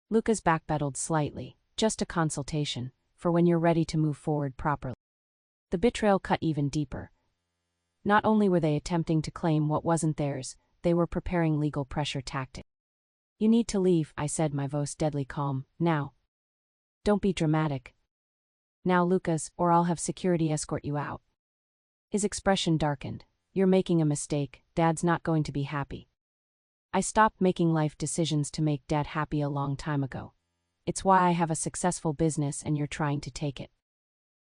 Lucas backpedaled slightly. "Just a consultation, for when you're ready to move forward properly." The betrayal cut even deeper. Not only were they attempting to claim what wasn't theirs, they were preparing legal pressure tactics. "You need to leave," I said, my voice deadly calm. "Now." "Don't be dramatic." "Now, Lucas, or I'll have security escort you out." His expression darkened. "You're making a mistake. Dad's not going to be happy." "I stopped making life decisions to make Dad happy a long time ago. It's why I have a successful business and you're trying to take it."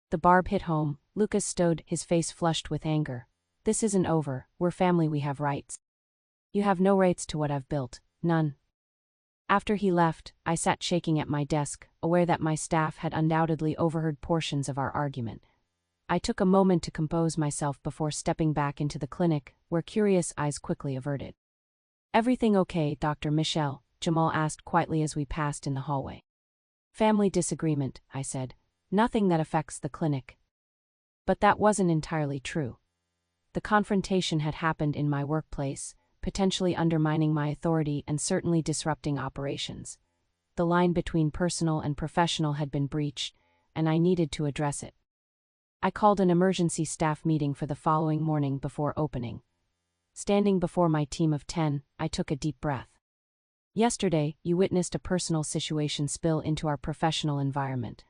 The barb hit home. Lucas stood, his face flushed with anger. "This isn't over. We're family, we have rights." "You have no rights to what I've built. None." After he left, I sat shaking at my desk, aware that my staff had undoubtedly overheard portions of our argument. I took a moment to compose myself before stepping back into the clinic, where curious eyes quickly averted. "Everything okay, Dr. Michelle?" Jamal asked quietly as we passed in the hallway. "Family disagreement," I said. "Nothing that affects the clinic." But that wasn't entirely true. The confrontation had happened in my workplace, potentially undermining my authority and certainly disrupting operations. The line between personal and professional had been breached, and I needed to address it. I called an emergency staff meeting for the following morning before opening. Standing before my team of 10, I took a deep breath. "Yesterday, you witnessed a personal situation spill into our professional environment.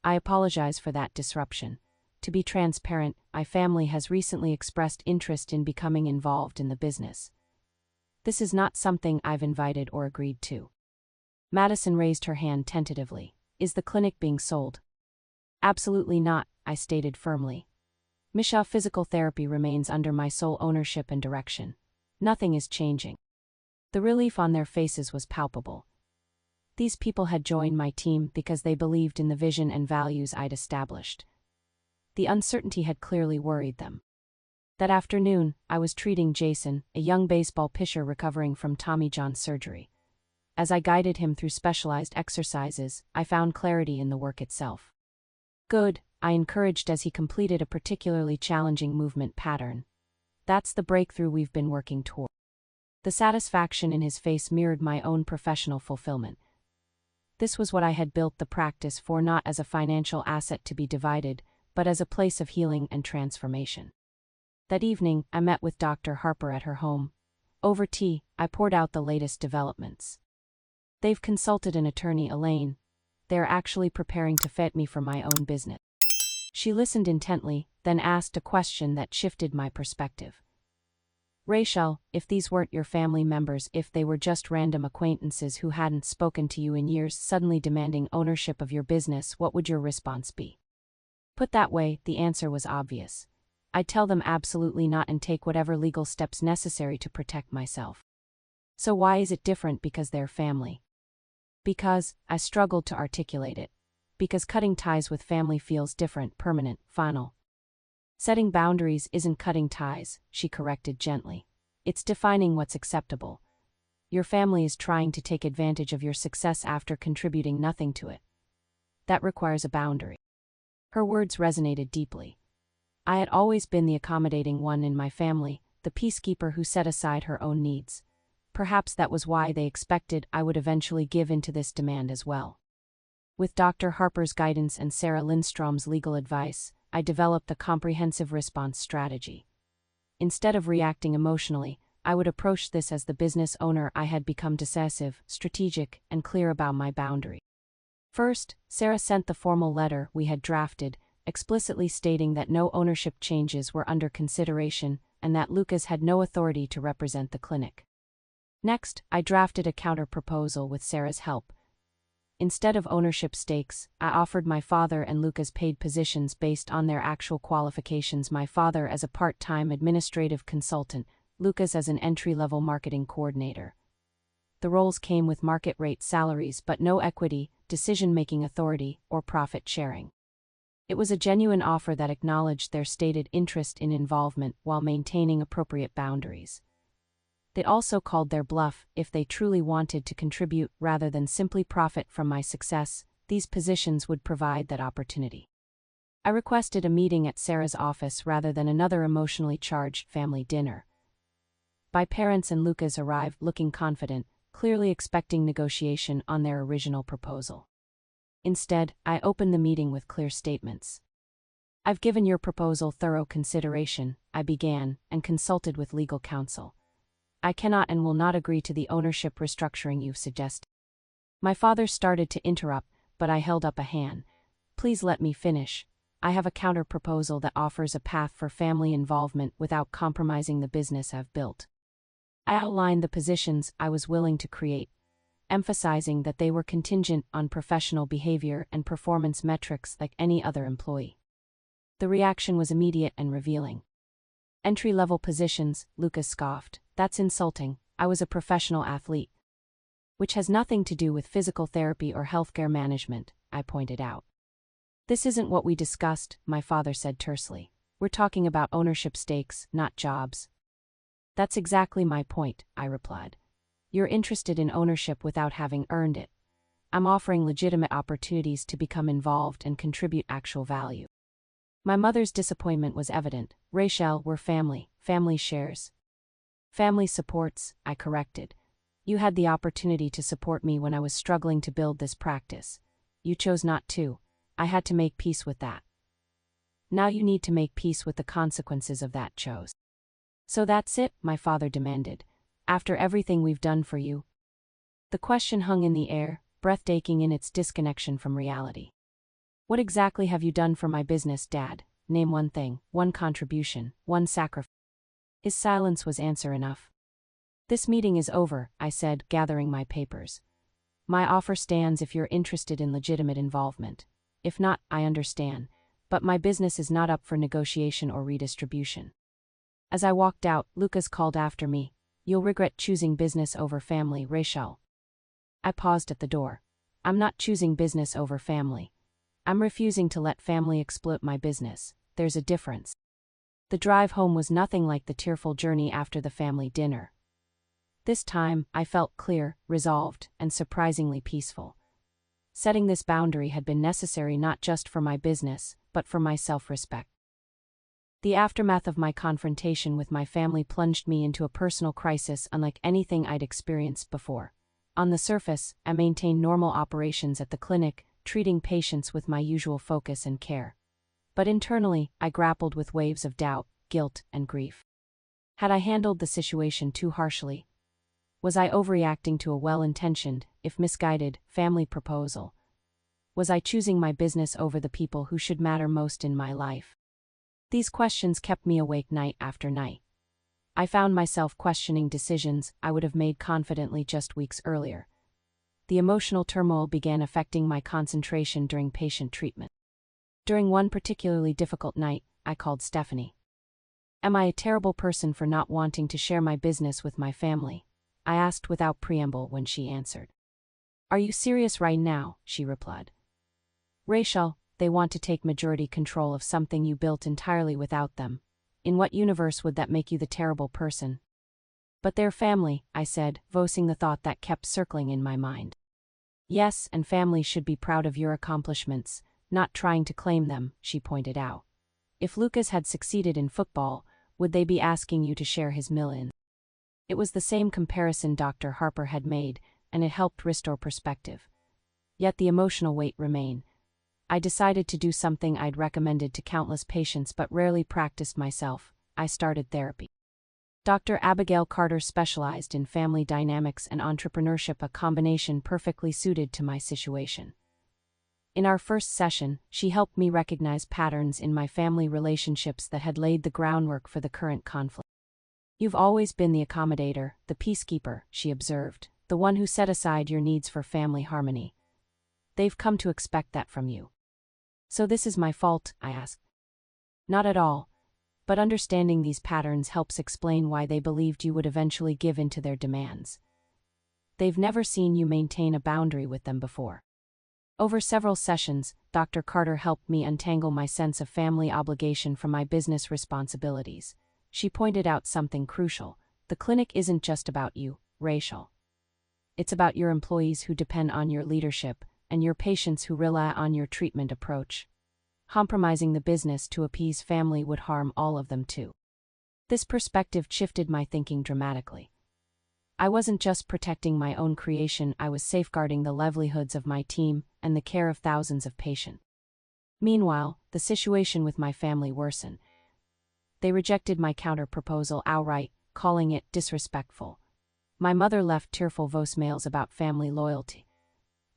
I apologize for that disruption. To be transparent, my family has recently expressed interest in becoming involved in the business. This is not something I've invited or agreed to." Madison raised her hand tentatively. "Is the clinic being sold?" "Absolutely not," I stated firmly. "Misha Physical Therapy remains under my sole ownership and direction. Nothing is changing." The relief on their faces was palpable. These people had joined my team because they believed in the vision and values I'd established. The uncertainty had clearly worried them. That afternoon, I was treating Jason, a young baseball pitcher recovering from Tommy John surgery. As I guided him through specialized exercises, I found clarity in the work itself. "Good," I encouraged as he completed a particularly challenging movement pattern. "That's the breakthrough we've been working toward." The satisfaction in his face mirrored my own professional fulfillment. This was what I had built the practice for, not as a financial asset to be divided, but as a place of healing and transformation. That evening, I met with Dr. Harper at her home. Over tea, I poured out the latest developments. "They've consulted an attorney, Elaine. They are actually preparing to fit me for my own business. She listened intently, then asked a question that shifted my perspective. Rachel, if these weren't your family members, if they were just random acquaintances who hadn't spoken to you in years suddenly demanding ownership of your business, what would your response be? Put that way, the answer was obvious. I'd tell them absolutely not and take whatever legal steps necessary to protect myself. So why is it different because they're family? Because, I struggled to articulate it. Because cutting ties with family feels different, permanent, final. Setting boundaries isn't cutting ties, she corrected gently. It's defining what's acceptable. Your family is trying to take advantage of your success after contributing nothing to it. That requires a boundary. Her words resonated deeply. I had always been the accommodating one in my family, the peacekeeper who set aside her own needs. Perhaps that was why they expected I would eventually give in to this demand as well. With Dr. Harper's guidance and Sarah Lindstrom's legal advice, I developed a comprehensive response strategy. Instead of reacting emotionally, I would approach this as the business owner I had become: decisive, strategic, and clear about my boundary. First, Sarah sent the formal letter we had drafted, explicitly stating that no ownership changes were under consideration and that Lucas had no authority to represent the clinic. Next, I drafted a counter-proposal with Sarah's help. Instead of ownership stakes, I offered my father and Lucas paid positions based on their actual qualifications, my father as a part-time administrative consultant, Lucas as an entry-level marketing coordinator. The roles came with market-rate salaries but no equity, decision-making authority, or profit sharing. It was a genuine offer that acknowledged their stated interest in involvement while maintaining appropriate boundaries. They also called their bluff. If they truly wanted to contribute rather than simply profit from my success, these positions would provide that opportunity. I requested a meeting at Sarah's office rather than another emotionally charged family dinner. My parents and Lucas arrived looking confident, clearly expecting negotiation on their original proposal. Instead, I opened the meeting with clear statements. I've given your proposal thorough consideration, I began, and consulted with legal counsel. I cannot and will not agree to the ownership restructuring you've suggested. My father started to interrupt, but I held up a hand. Please let me finish. I have a counter-proposal that offers a path for family involvement without compromising the business I've built. I outlined the positions I was willing to create, emphasizing that they were contingent on professional behavior and performance metrics like any other employee. The reaction was immediate and revealing. Entry-level positions, Lucas scoffed. That's insulting. I was a professional athlete. Which has nothing to do with physical therapy or healthcare management, I pointed out. This isn't what we discussed, my father said tersely. We're talking about ownership stakes, not jobs. That's exactly my point, I replied. You're interested in ownership without having earned it. I'm offering legitimate opportunities to become involved and contribute actual value. My mother's disappointment was evident. Rachel, we're family. Family shares. Family supports, I corrected. You had the opportunity to support me when I was struggling to build this practice. You chose not to. I had to make peace with that. Now you need to make peace with the consequences of that choice. So that's it, my father demanded. After everything we've done for you? The question hung in the air, breathtaking in its disconnection from reality. What exactly have you done for my business, Dad? Name one thing, one contribution, one sacrifice. His silence was answer enough. This meeting is over, I said, gathering my papers. My offer stands if you're interested in legitimate involvement. If not, I understand, but my business is not up for negotiation or redistribution. As I walked out, Lucas called after me. You'll regret choosing business over family, Rachel. I paused at the door. I'm not choosing business over family. I'm refusing to let family exploit my business. There's a difference. The drive home was nothing like the tearful journey after the family dinner. This time, I felt clear, resolved, and surprisingly peaceful. Setting this boundary had been necessary not just for my business, but for my self-respect. The aftermath of my confrontation with my family plunged me into a personal crisis unlike anything I'd experienced before. On the surface, I maintained normal operations at the clinic, treating patients with my usual focus and care. But internally, I grappled with waves of doubt, guilt, and grief. Had I handled the situation too harshly? Was I overreacting to a well-intentioned, if misguided, family proposal? Was I choosing my business over the people who should matter most in my life? These questions kept me awake night after night. I found myself questioning decisions I would have made confidently just weeks earlier. The emotional turmoil began affecting my concentration during patient treatment. During one particularly difficult night, I called Stephanie. "Am I a terrible person for not wanting to share my business with my family?" I asked without preamble when she answered. "Are you serious right now?" she replied. "Rachel, they want to take majority control of something you built entirely without them. In what universe would that make you the terrible person?" "But they're family," I said, voicing the thought that kept circling in my mind. "Yes, and family should be proud of your accomplishments, not trying to claim them," she pointed out. "If Lucas had succeeded in football, would they be asking you to share his millions?" It was the same comparison Dr. Harper had made, and it helped restore perspective. Yet the emotional weight remained. I decided to do something I'd recommended to countless patients but rarely practiced myself. I started therapy. Dr. Abigail Carter specialized in family dynamics and entrepreneurship, a combination perfectly suited to my situation. In our first session, she helped me recognize patterns in my family relationships that had laid the groundwork for the current conflict. "You've always been the accommodator, the peacekeeper," she observed, "the one who set aside your needs for family harmony. They've come to expect that from you." "So this is my fault?" I asked. "Not at all. But understanding these patterns helps explain why they believed you would eventually give in to their demands. They've never seen you maintain a boundary with them before." Over several sessions, Dr. Carter helped me untangle my sense of family obligation from my business responsibilities. She pointed out something crucial. The clinic isn't just about you, Rachel. It's about your employees who depend on your leadership, and your patients who rely on your treatment approach. Compromising the business to appease family would harm all of them too. This perspective shifted my thinking dramatically. I wasn't just protecting my own creation, I was safeguarding the livelihoods of my team and the care of thousands of patients. Meanwhile, the situation with my family worsened. They rejected my counter-proposal outright, calling it disrespectful. My mother left tearful voicemails about family loyalty.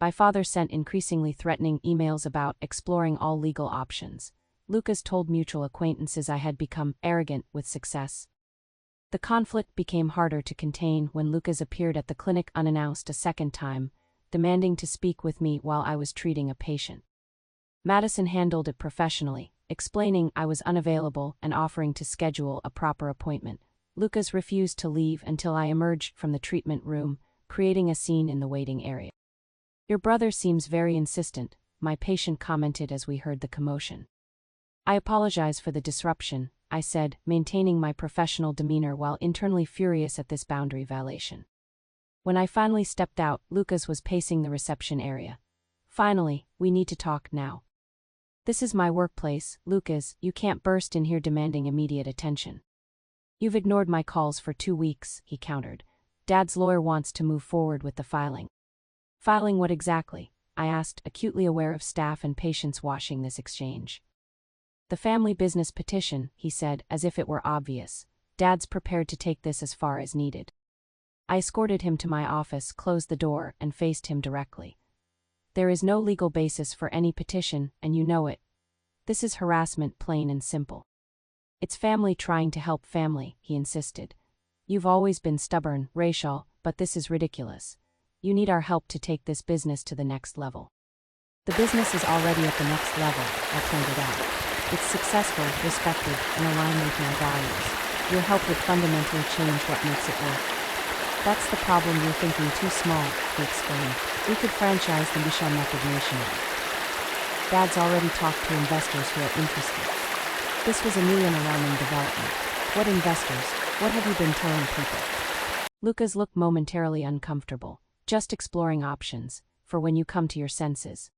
My father sent increasingly threatening emails about exploring all legal options. Lucas told mutual acquaintances I had become arrogant with success. The conflict became harder to contain when Lucas appeared at the clinic unannounced a second time, demanding to speak with me while I was treating a patient. Madison handled it professionally, explaining I was unavailable and offering to schedule a proper appointment. Lucas refused to leave until I emerged from the treatment room, creating a scene in the waiting area. "Your brother seems very insistent," my patient commented as we heard the commotion. "I apologize for the disruption," I said, maintaining my professional demeanor while internally furious at this boundary violation. When I finally stepped out, Lucas was pacing the reception area. "Finally, we need to talk now." "This is my workplace, Lucas, you can't burst in here demanding immediate attention." "You've ignored my calls for 2 weeks, he countered. "Dad's lawyer wants to move forward with the filing." "Filing what exactly?" I asked, acutely aware of staff and patients watching this exchange. "The family business petition," he said, as if it were obvious. "Dad's prepared to take this as far as needed." I escorted him to my office, closed the door, and faced him directly. "There is no legal basis for any petition, and you know it. This is harassment, plain and simple." "It's family trying to help family," he insisted. "You've always been stubborn, Rachel, but this is ridiculous. You need our help to take this business to the next level." "The business is already at the next level," I pointed out. "It's successful, respected, and aligned with my values. Your help would fundamentally change what makes it work." "That's the problem, you're thinking too small," he explained. "We could franchise the Michelle method nationwide. Dad's already talked to investors who are interested." This was a new and alarming development. "What investors? What have you been telling people?" Lucas looked momentarily uncomfortable. "Just exploring options, for when you come to your senses."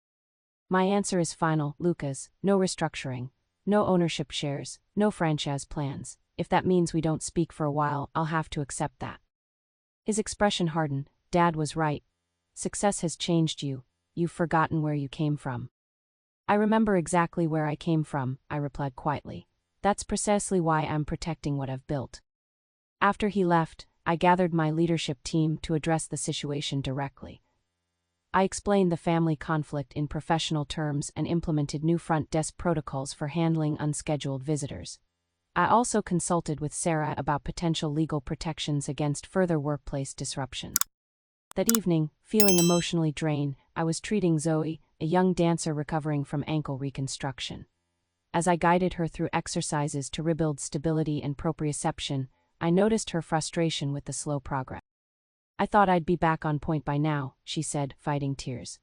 "My answer is final, Lucas, no restructuring. No ownership shares, no franchise plans. If that means we don't speak for a while, I'll have to accept that." His expression hardened. "Dad was right. Success has changed you. You've forgotten where you came from." "I remember exactly where I came from," I replied quietly. "That's precisely why I'm protecting what I've built." After he left, I gathered my leadership team to address the situation directly. I explained the family conflict in professional terms and implemented new front desk protocols for handling unscheduled visitors. I also consulted with Sarah about potential legal protections against further workplace disruption. That evening, feeling emotionally drained, I was treating Zoe, a young dancer recovering from ankle reconstruction. As I guided her through exercises to rebuild stability and proprioception, I noticed her frustration with the slow progress. "I thought I'd be back on point by now," she said, fighting tears.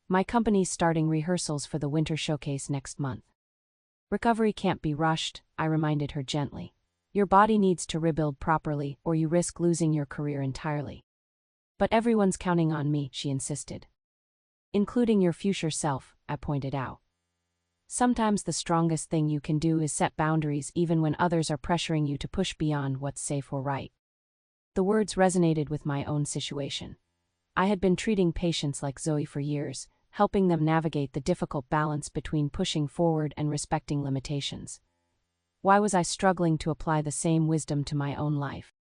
"My company's starting rehearsals for the winter showcase next month." "Recovery can't be rushed," I reminded her gently. "Your body needs to rebuild properly, or you risk losing your career entirely." "But everyone's counting on me," she insisted. "Including your future self," I pointed out. "Sometimes the strongest thing you can do is set boundaries even when others are pressuring you to push beyond what's safe or right." The words resonated with my own situation. I had been treating patients like Zoe for years, helping them navigate the difficult balance between pushing forward and respecting limitations. Why was I struggling to apply the same wisdom to my own life?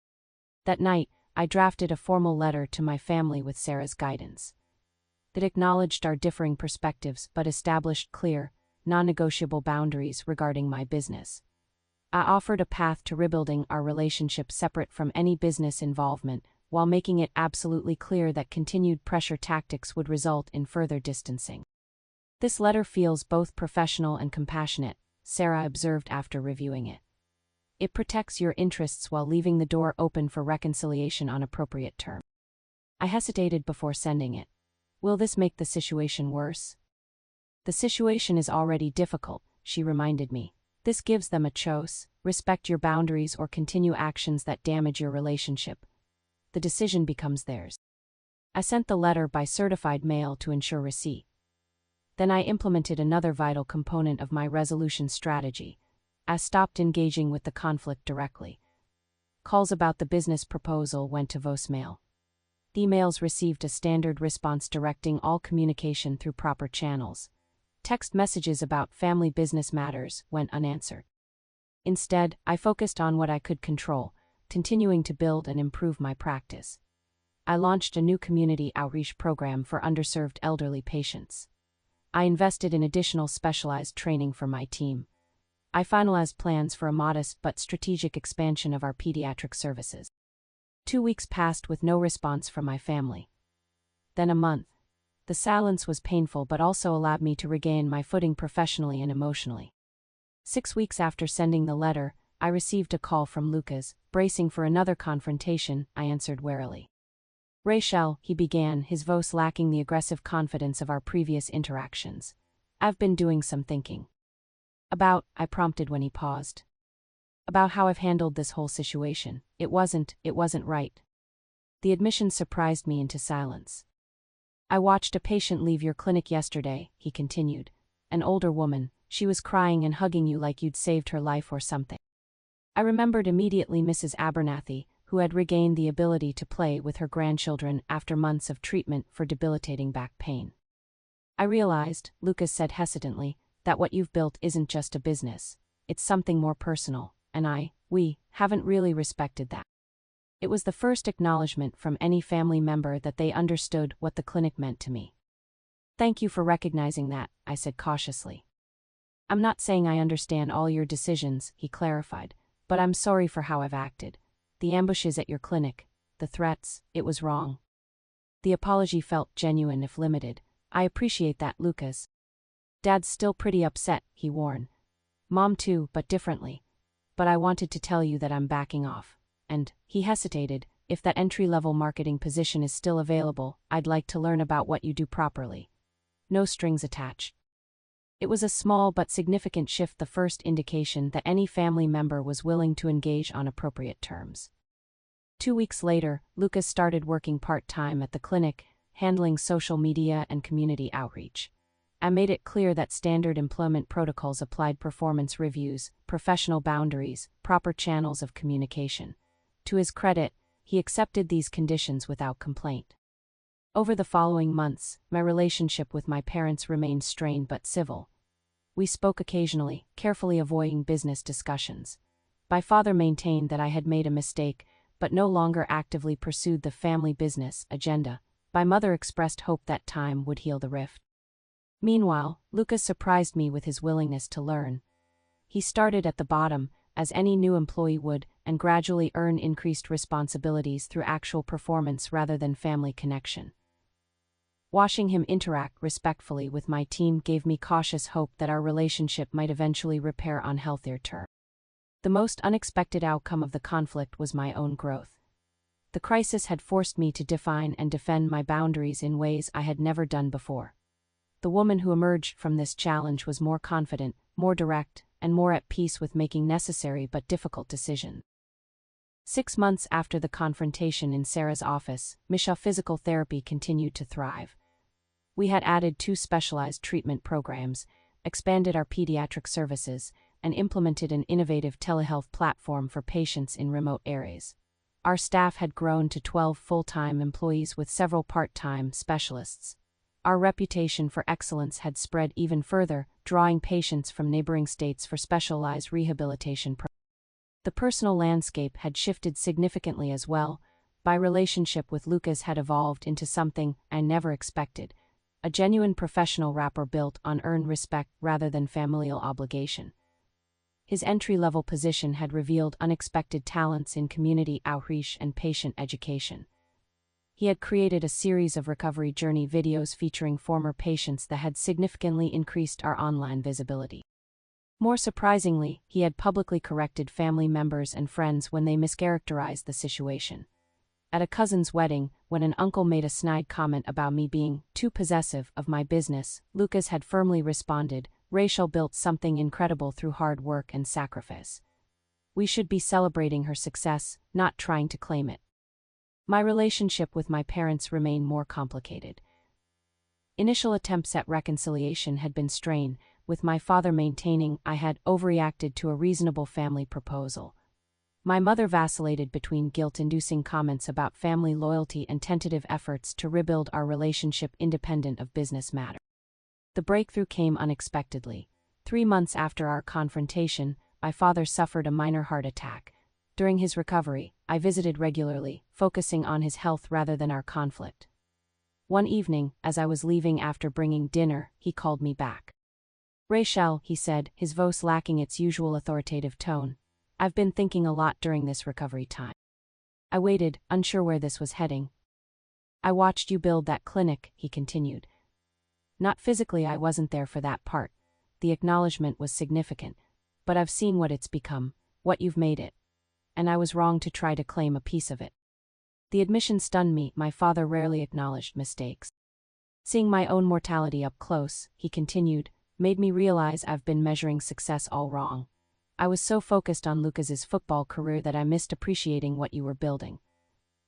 That night, I drafted a formal letter to my family with Sarah's guidance. It acknowledged our differing perspectives but established clear, non-negotiable boundaries regarding my business. I offered a path to rebuilding our relationship separate from any business involvement, while making it absolutely clear that continued pressure tactics would result in further distancing. "This letter feels both professional and compassionate," Sarah observed after reviewing it. "It protects your interests while leaving the door open for reconciliation on appropriate terms." I hesitated before sending it. "Will this make the situation worse?" "The situation is already difficult," she reminded me. "This gives them a choice: respect your boundaries or continue actions that damage your relationship. The decision becomes theirs." I sent the letter by certified mail to ensure receipt. Then I implemented another vital component of my resolution strategy. I stopped engaging with the conflict directly. Calls about the business proposal went to voicemail. Emails received a standard response directing all communication through proper channels. Text messages about family business matters went unanswered. Instead, I focused on what I could control, continuing to build and improve my practice. I launched a new community outreach program for underserved elderly patients. I invested in additional specialized training for my team. I finalized plans for a modest but strategic expansion of our pediatric services. 2 weeks passed with no response from my family. Then a month. The silence was painful but also allowed me to regain my footing professionally and emotionally. 6 weeks after sending the letter, I received a call from Lucas. Bracing for another confrontation, I answered warily. "Rachel," he began, his voice lacking the aggressive confidence of our previous interactions. "I've been doing some thinking." "About," I prompted when he paused. "About how I've handled this whole situation. It wasn't right." The admission surprised me into silence. "I watched a patient leave your clinic yesterday," he continued. "An older woman. She was crying and hugging you like you'd saved her life or something." I remembered immediately Mrs. Abernathy, who had regained the ability to play with her grandchildren after months of treatment for debilitating back pain. "I realized," Lucas said hesitantly, "that what you've built isn't just a business. It's something more personal, and we haven't really respected that." It was the first acknowledgement from any family member that they understood what the clinic meant to me. "Thank you for recognizing that," I said cautiously. "I'm not saying I understand all your decisions," he clarified, "but I'm sorry for how I've acted. The ambushes at your clinic, the threats, it was wrong." The apology felt genuine if limited. "I appreciate that, Lucas." "Dad's still pretty upset," he warned. "Mom too, but differently. But I wanted to tell you that I'm backing off. And," he hesitated, "if that entry-level marketing position is still available, I'd like to learn about what you do properly. No strings attached." It was a small but significant shift, the first indication that any family member was willing to engage on appropriate terms. 2 weeks later, Lucas started working part-time at the clinic, handling social media and community outreach. I made it clear that standard employment protocols applied: performance reviews, professional boundaries, proper channels of communication. To his credit, he accepted these conditions without complaint. Over the following months, my relationship with my parents remained strained but civil. We spoke occasionally, carefully avoiding business discussions. My father maintained that I had made a mistake, but no longer actively pursued the family business agenda, My mother expressed hope that time would heal the rift. Meanwhile, Lucas surprised me with his willingness to learn. He started at the bottom, as any new employee would, and gradually earned increased responsibilities through actual performance rather than family connection. Watching him interact respectfully with my team gave me cautious hope that our relationship might eventually repair on healthier terms. The most unexpected outcome of the conflict was my own growth. The crisis had forced me to define and defend my boundaries in ways I had never done before. The woman who emerged from this challenge was more confident, more direct, and more at peace with making necessary but difficult decisions. 6 months after the confrontation in Sarah's office, Misha physical therapy continued to thrive. We had added 2 specialized treatment programs, expanded our pediatric services, and implemented an innovative telehealth platform for patients in remote areas. Our staff had grown to 12 full-time employees with several part-time specialists. Our reputation for excellence had spread even further, drawing patients from neighboring states for specialized rehabilitation programs. The personal landscape had shifted significantly as well. My relationship with Lucas had evolved into something I never expected, a genuine professional rapport built on earned respect rather than familial obligation. His entry-level position had revealed unexpected talents in community outreach and patient education. He had created a series of recovery journey videos featuring former patients that had significantly increased our online visibility. More surprisingly, he had publicly corrected family members and friends when they mischaracterized the situation. At a cousin's wedding, when an uncle made a snide comment about me being too possessive of my business, Lucas had firmly responded, "Rachel built something incredible through hard work and sacrifice. We should be celebrating her success, not trying to claim it." My relationship with my parents remained more complicated. Initial attempts at reconciliation had been strained, with my father maintaining I had overreacted to a reasonable family proposal. My mother vacillated between guilt-inducing comments about family loyalty and tentative efforts to rebuild our relationship independent of business matters. The breakthrough came unexpectedly. 3 months after our confrontation, my father suffered a minor heart attack. During his recovery, I visited regularly, focusing on his health rather than our conflict. One evening, as I was leaving after bringing dinner, he called me back. "Rachel," he said, his voice lacking its usual authoritative tone, "I've been thinking a lot during this recovery time." I waited, unsure where this was heading. "I watched you build that clinic," he continued. "Not physically, I wasn't there for that part." The acknowledgement was significant. "But I've seen what it's become, what you've made it. And I was wrong to try to claim a piece of it." The admission stunned me. My father rarely acknowledged mistakes. "Seeing my own mortality up close," he continued, "made me realize I've been measuring success all wrong. I was so focused on Lucas's football career that I missed appreciating what you were building.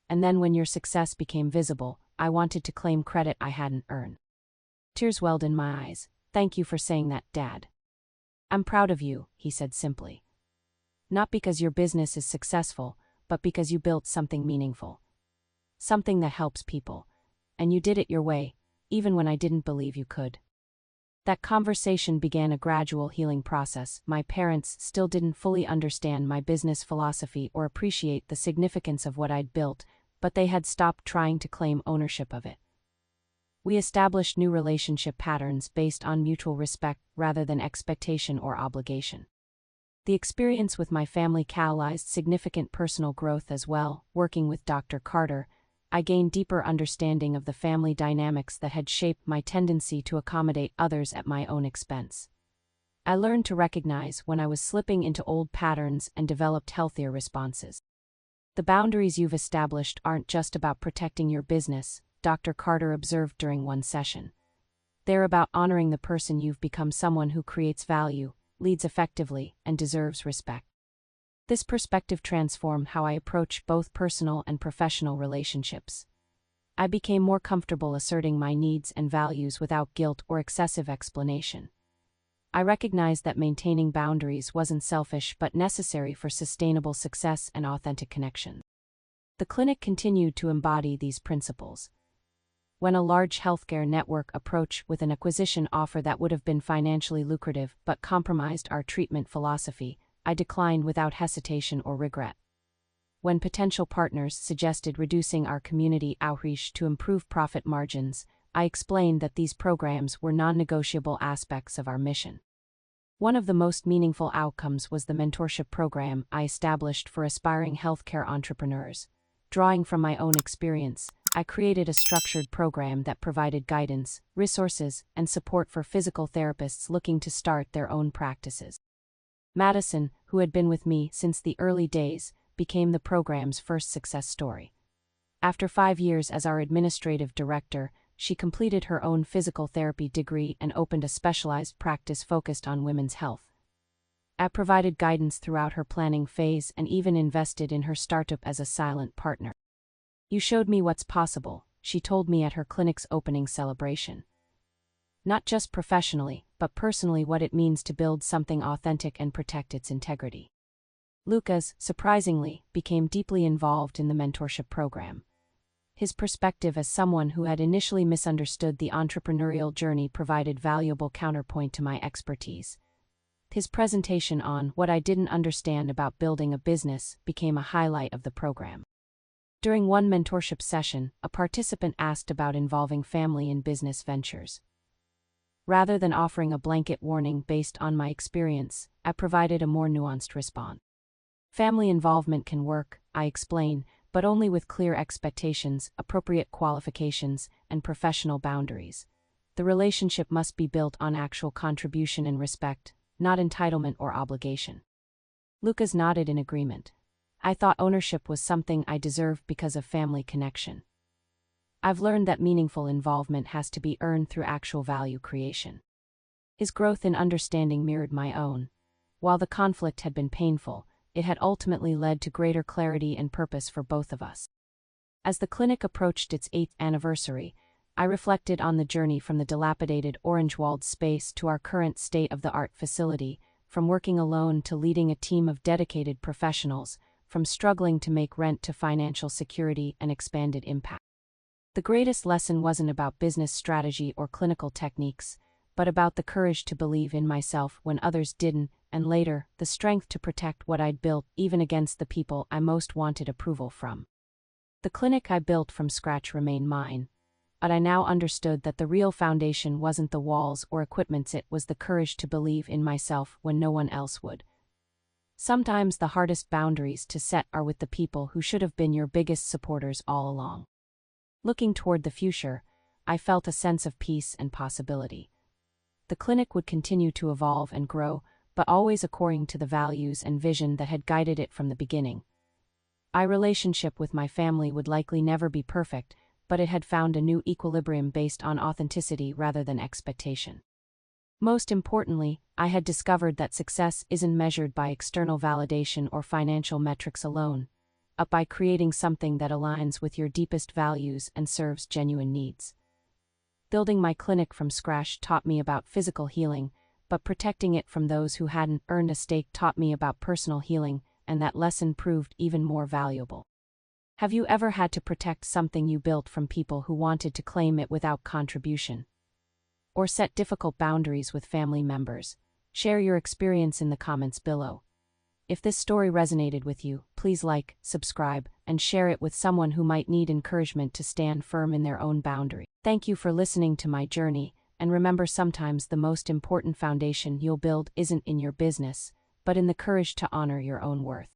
And then when your success became visible, I wanted to claim credit I hadn't earned." Tears welled in my eyes. "Thank you for saying that, Dad. I'm proud of you," he said simply. "Not because your business is successful, but because you built something meaningful. Something that helps people. And you did it your way, even when I didn't believe you could." That conversation began a gradual healing process. My parents still didn't fully understand my business philosophy or appreciate the significance of what I'd built, but they had stopped trying to claim ownership of it. We established new relationship patterns based on mutual respect rather than expectation or obligation. The experience with my family catalyzed significant personal growth as well. Working with Dr. Carter, I gained deeper understanding of the family dynamics that had shaped my tendency to accommodate others at my own expense. I learned to recognize when I was slipping into old patterns and developed healthier responses. "The boundaries you've established aren't just about protecting your business," Dr. Carter observed during one session. "They're about honoring the person you've become, someone who creates value, leads effectively, and deserves respect." This perspective transformed how I approach both personal and professional relationships. I became more comfortable asserting my needs and values without guilt or excessive explanation. I recognized that maintaining boundaries wasn't selfish but necessary for sustainable success and authentic connection. The clinic continued to embody these principles. When a large healthcare network approached with an acquisition offer that would have been financially lucrative but compromised our treatment philosophy, I declined without hesitation or regret. When potential partners suggested reducing our community outreach to improve profit margins, I explained that these programs were non-negotiable aspects of our mission. One of the most meaningful outcomes was the mentorship program I established for aspiring healthcare entrepreneurs. Drawing from my own experience, I created a structured program that provided guidance, resources, and support for physical therapists looking to start their own practices. Madison, who had been with me since the early days, became the program's first success story. After 5 years as our administrative director, she completed her own physical therapy degree and opened a specialized practice focused on women's health. I provided guidance throughout her planning phase and even invested in her startup as a silent partner. "You showed me what's possible," she told me at her clinic's opening celebration. "Not just professionally, but personally, what it means to build something authentic and protect its integrity." Lucas, surprisingly, became deeply involved in the mentorship program. His perspective as someone who had initially misunderstood the entrepreneurial journey provided valuable counterpoint to my expertise. His presentation on what I didn't understand about building a business became a highlight of the program. During one mentorship session, a participant asked about involving family in business ventures. Rather than offering a blanket warning based on my experience, I provided a more nuanced response. "Family involvement can work," I explained, "but only with clear expectations, appropriate qualifications, and professional boundaries. The relationship must be built on actual contribution and respect, not entitlement or obligation." Lucas nodded in agreement. I thought ownership was something I deserved because of family connection. I've learned that meaningful involvement has to be earned through actual value creation. His growth in understanding mirrored my own. While the conflict had been painful, it had ultimately led to greater clarity and purpose for both of us. As the clinic approached its 8th anniversary, I reflected on the journey from the dilapidated orange-walled space to our current state-of-the-art facility, from working alone to leading a team of dedicated professionals, from struggling to make rent to financial security and expanded impact. The greatest lesson wasn't about business strategy or clinical techniques, but about the courage to believe in myself when others didn't, and later, the strength to protect what I'd built even against the people I most wanted approval from. The clinic I built from scratch remained mine, but I now understood that the real foundation wasn't the walls or equipment, it was the courage to believe in myself when no one else would. Sometimes the hardest boundaries to set are with the people who should have been your biggest supporters all along. Looking toward the future, I felt a sense of peace and possibility. The clinic would continue to evolve and grow, but always according to the values and vision that had guided it from the beginning. My relationship with my family would likely never be perfect, but it had found a new equilibrium based on authenticity rather than expectation. Most importantly, I had discovered that success isn't measured by external validation or financial metrics alone, but by creating something that aligns with your deepest values and serves genuine needs. Building my clinic from scratch taught me about physical healing, but protecting it from those who hadn't earned a stake taught me about personal healing, and that lesson proved even more valuable. Have you ever had to protect something you built from people who wanted to claim it without contribution? Or set difficult boundaries with family members? Share your experience in the comments below. If this story resonated with you, please like, subscribe, and share it with someone who might need encouragement to stand firm in their own boundary. Thank you for listening to my journey, and remember, sometimes the most important foundation you'll build isn't in your business, but in the courage to honor your own worth.